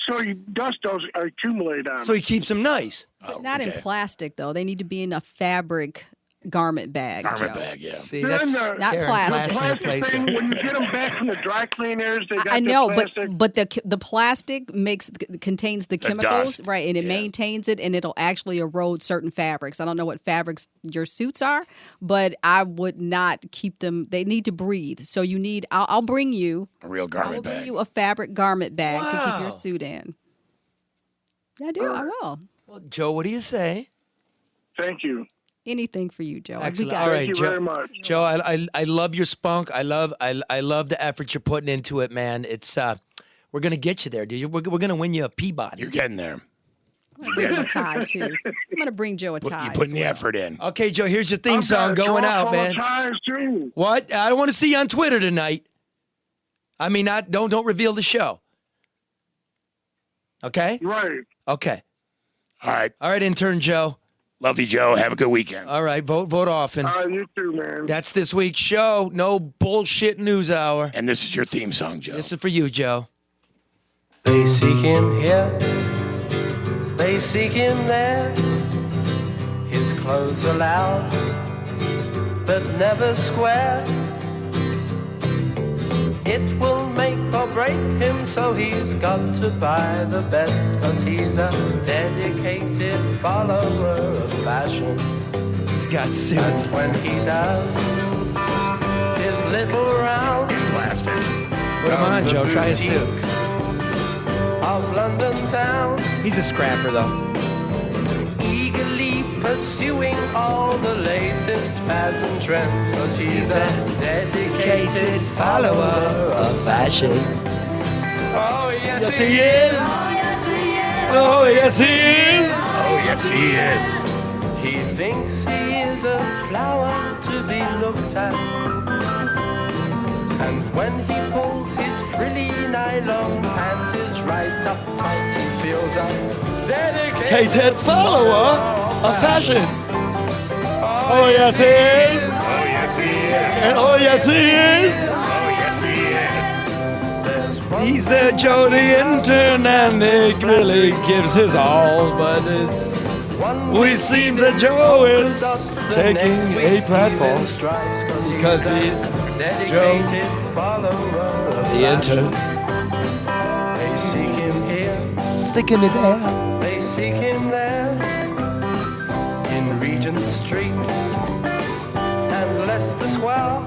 So dust doesn't accumulate on So he keeps them nice. But not in plastic, though. They need to be in a fabric garment bag. Garment Joe. bag, yeah. See, Then that's Not plastic. plastic thing, when you get them back from the dry cleaners, they got I know, the plastic. but the plastic contains the chemicals, dust. right? And it maintains it, and it'll actually erode certain fabrics. I don't know what fabrics your suits are, but I would not keep them. They need to breathe. So you need. I'll bring you A real I will garment bring bag. you a fabric garment bag to keep Wow. your suit in. I do. I will. Well, Joe, what do you say? Thank you. Anything for you, Joe. Excellent. We got All it. right, you Joe. very much. Joe, I love your spunk. I love the effort you're putting into it, man. It's we're gonna get you there, dude. We're gonna win you a Peabody. You're getting there. I'm gonna bring him a tie too. I'm gonna bring Joe a tie. You're putting as the well. effort in. Okay, Joe. Here's your theme I've song got a going drawer out, full of man. ties, too. What? I don't want to see you on Twitter tonight. I mean, don't reveal the show. Okay. Right. Okay. All right. Intern Joe. Love you, Joe. Have a good weekend. All right, vote often. You too, man. That's this week's show. No bullshit news hour. And this is your theme song, Joe. This is for you, Joe. They seek him here, they seek him there. His clothes are loud, but never square. It will make or break him, so he's got to buy the best, 'cause he's a dedicated follower of fashion. He's got suits. And when he does his little round, Plastic. Put him on, Joe. Try a suit. of London town, He's a scrapper, though. eagerly pursuing all the latest fads and trends, 'cause he's a dedicated follower of fashion. Oh, yes, Yes, he is. Oh, yes, he is. Oh, yes, he is. He thinks he is He's a flower to be looked at. And when he pulls his frilly nylon pant is right up tight, he feels a dedicated follower of fashion. Oh, yes, he is. Oh, yes, he is. And oh, yes, he is. Oh, yes, he is. He's the Joe the intern, and he really gives his all, but we see that Joe is taking a platform because he's Joe the intern. They seek him here, Sick of it there. they seek him there, in Regent Street and Leicester Square.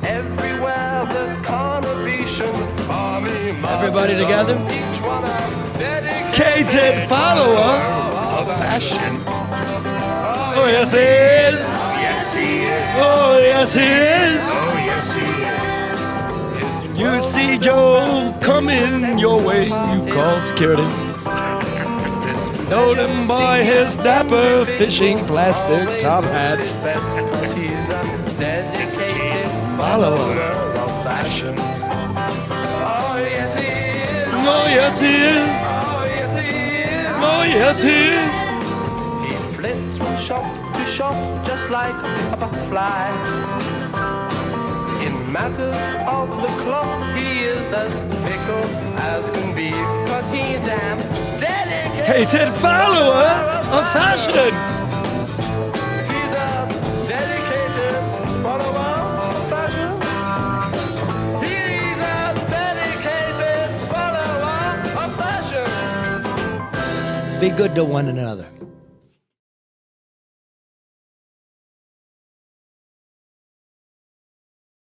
Everywhere the Carnation Army marches Everybody on, together? each one a Dedicated follower of fashion. Oh, yes, he is. Yes, he is. Oh, yes, he is. Oh, yes, he is. You see Joe coming your way, you call security. Know him by his dapper fishing plastic top hat. because he's a dedicated Follower of fashion. Oh, yes, he is. Oh, yes, he is. Oh, yes, he is. Oh, yes, he is. He flits from shop to shop just like a butterfly. In matters of the cloth, he is as fickle as can be, cause he's a Hated follower of fashion. He's a dedicated follower of fashion. He's a dedicated follower of fashion. Be good to one another.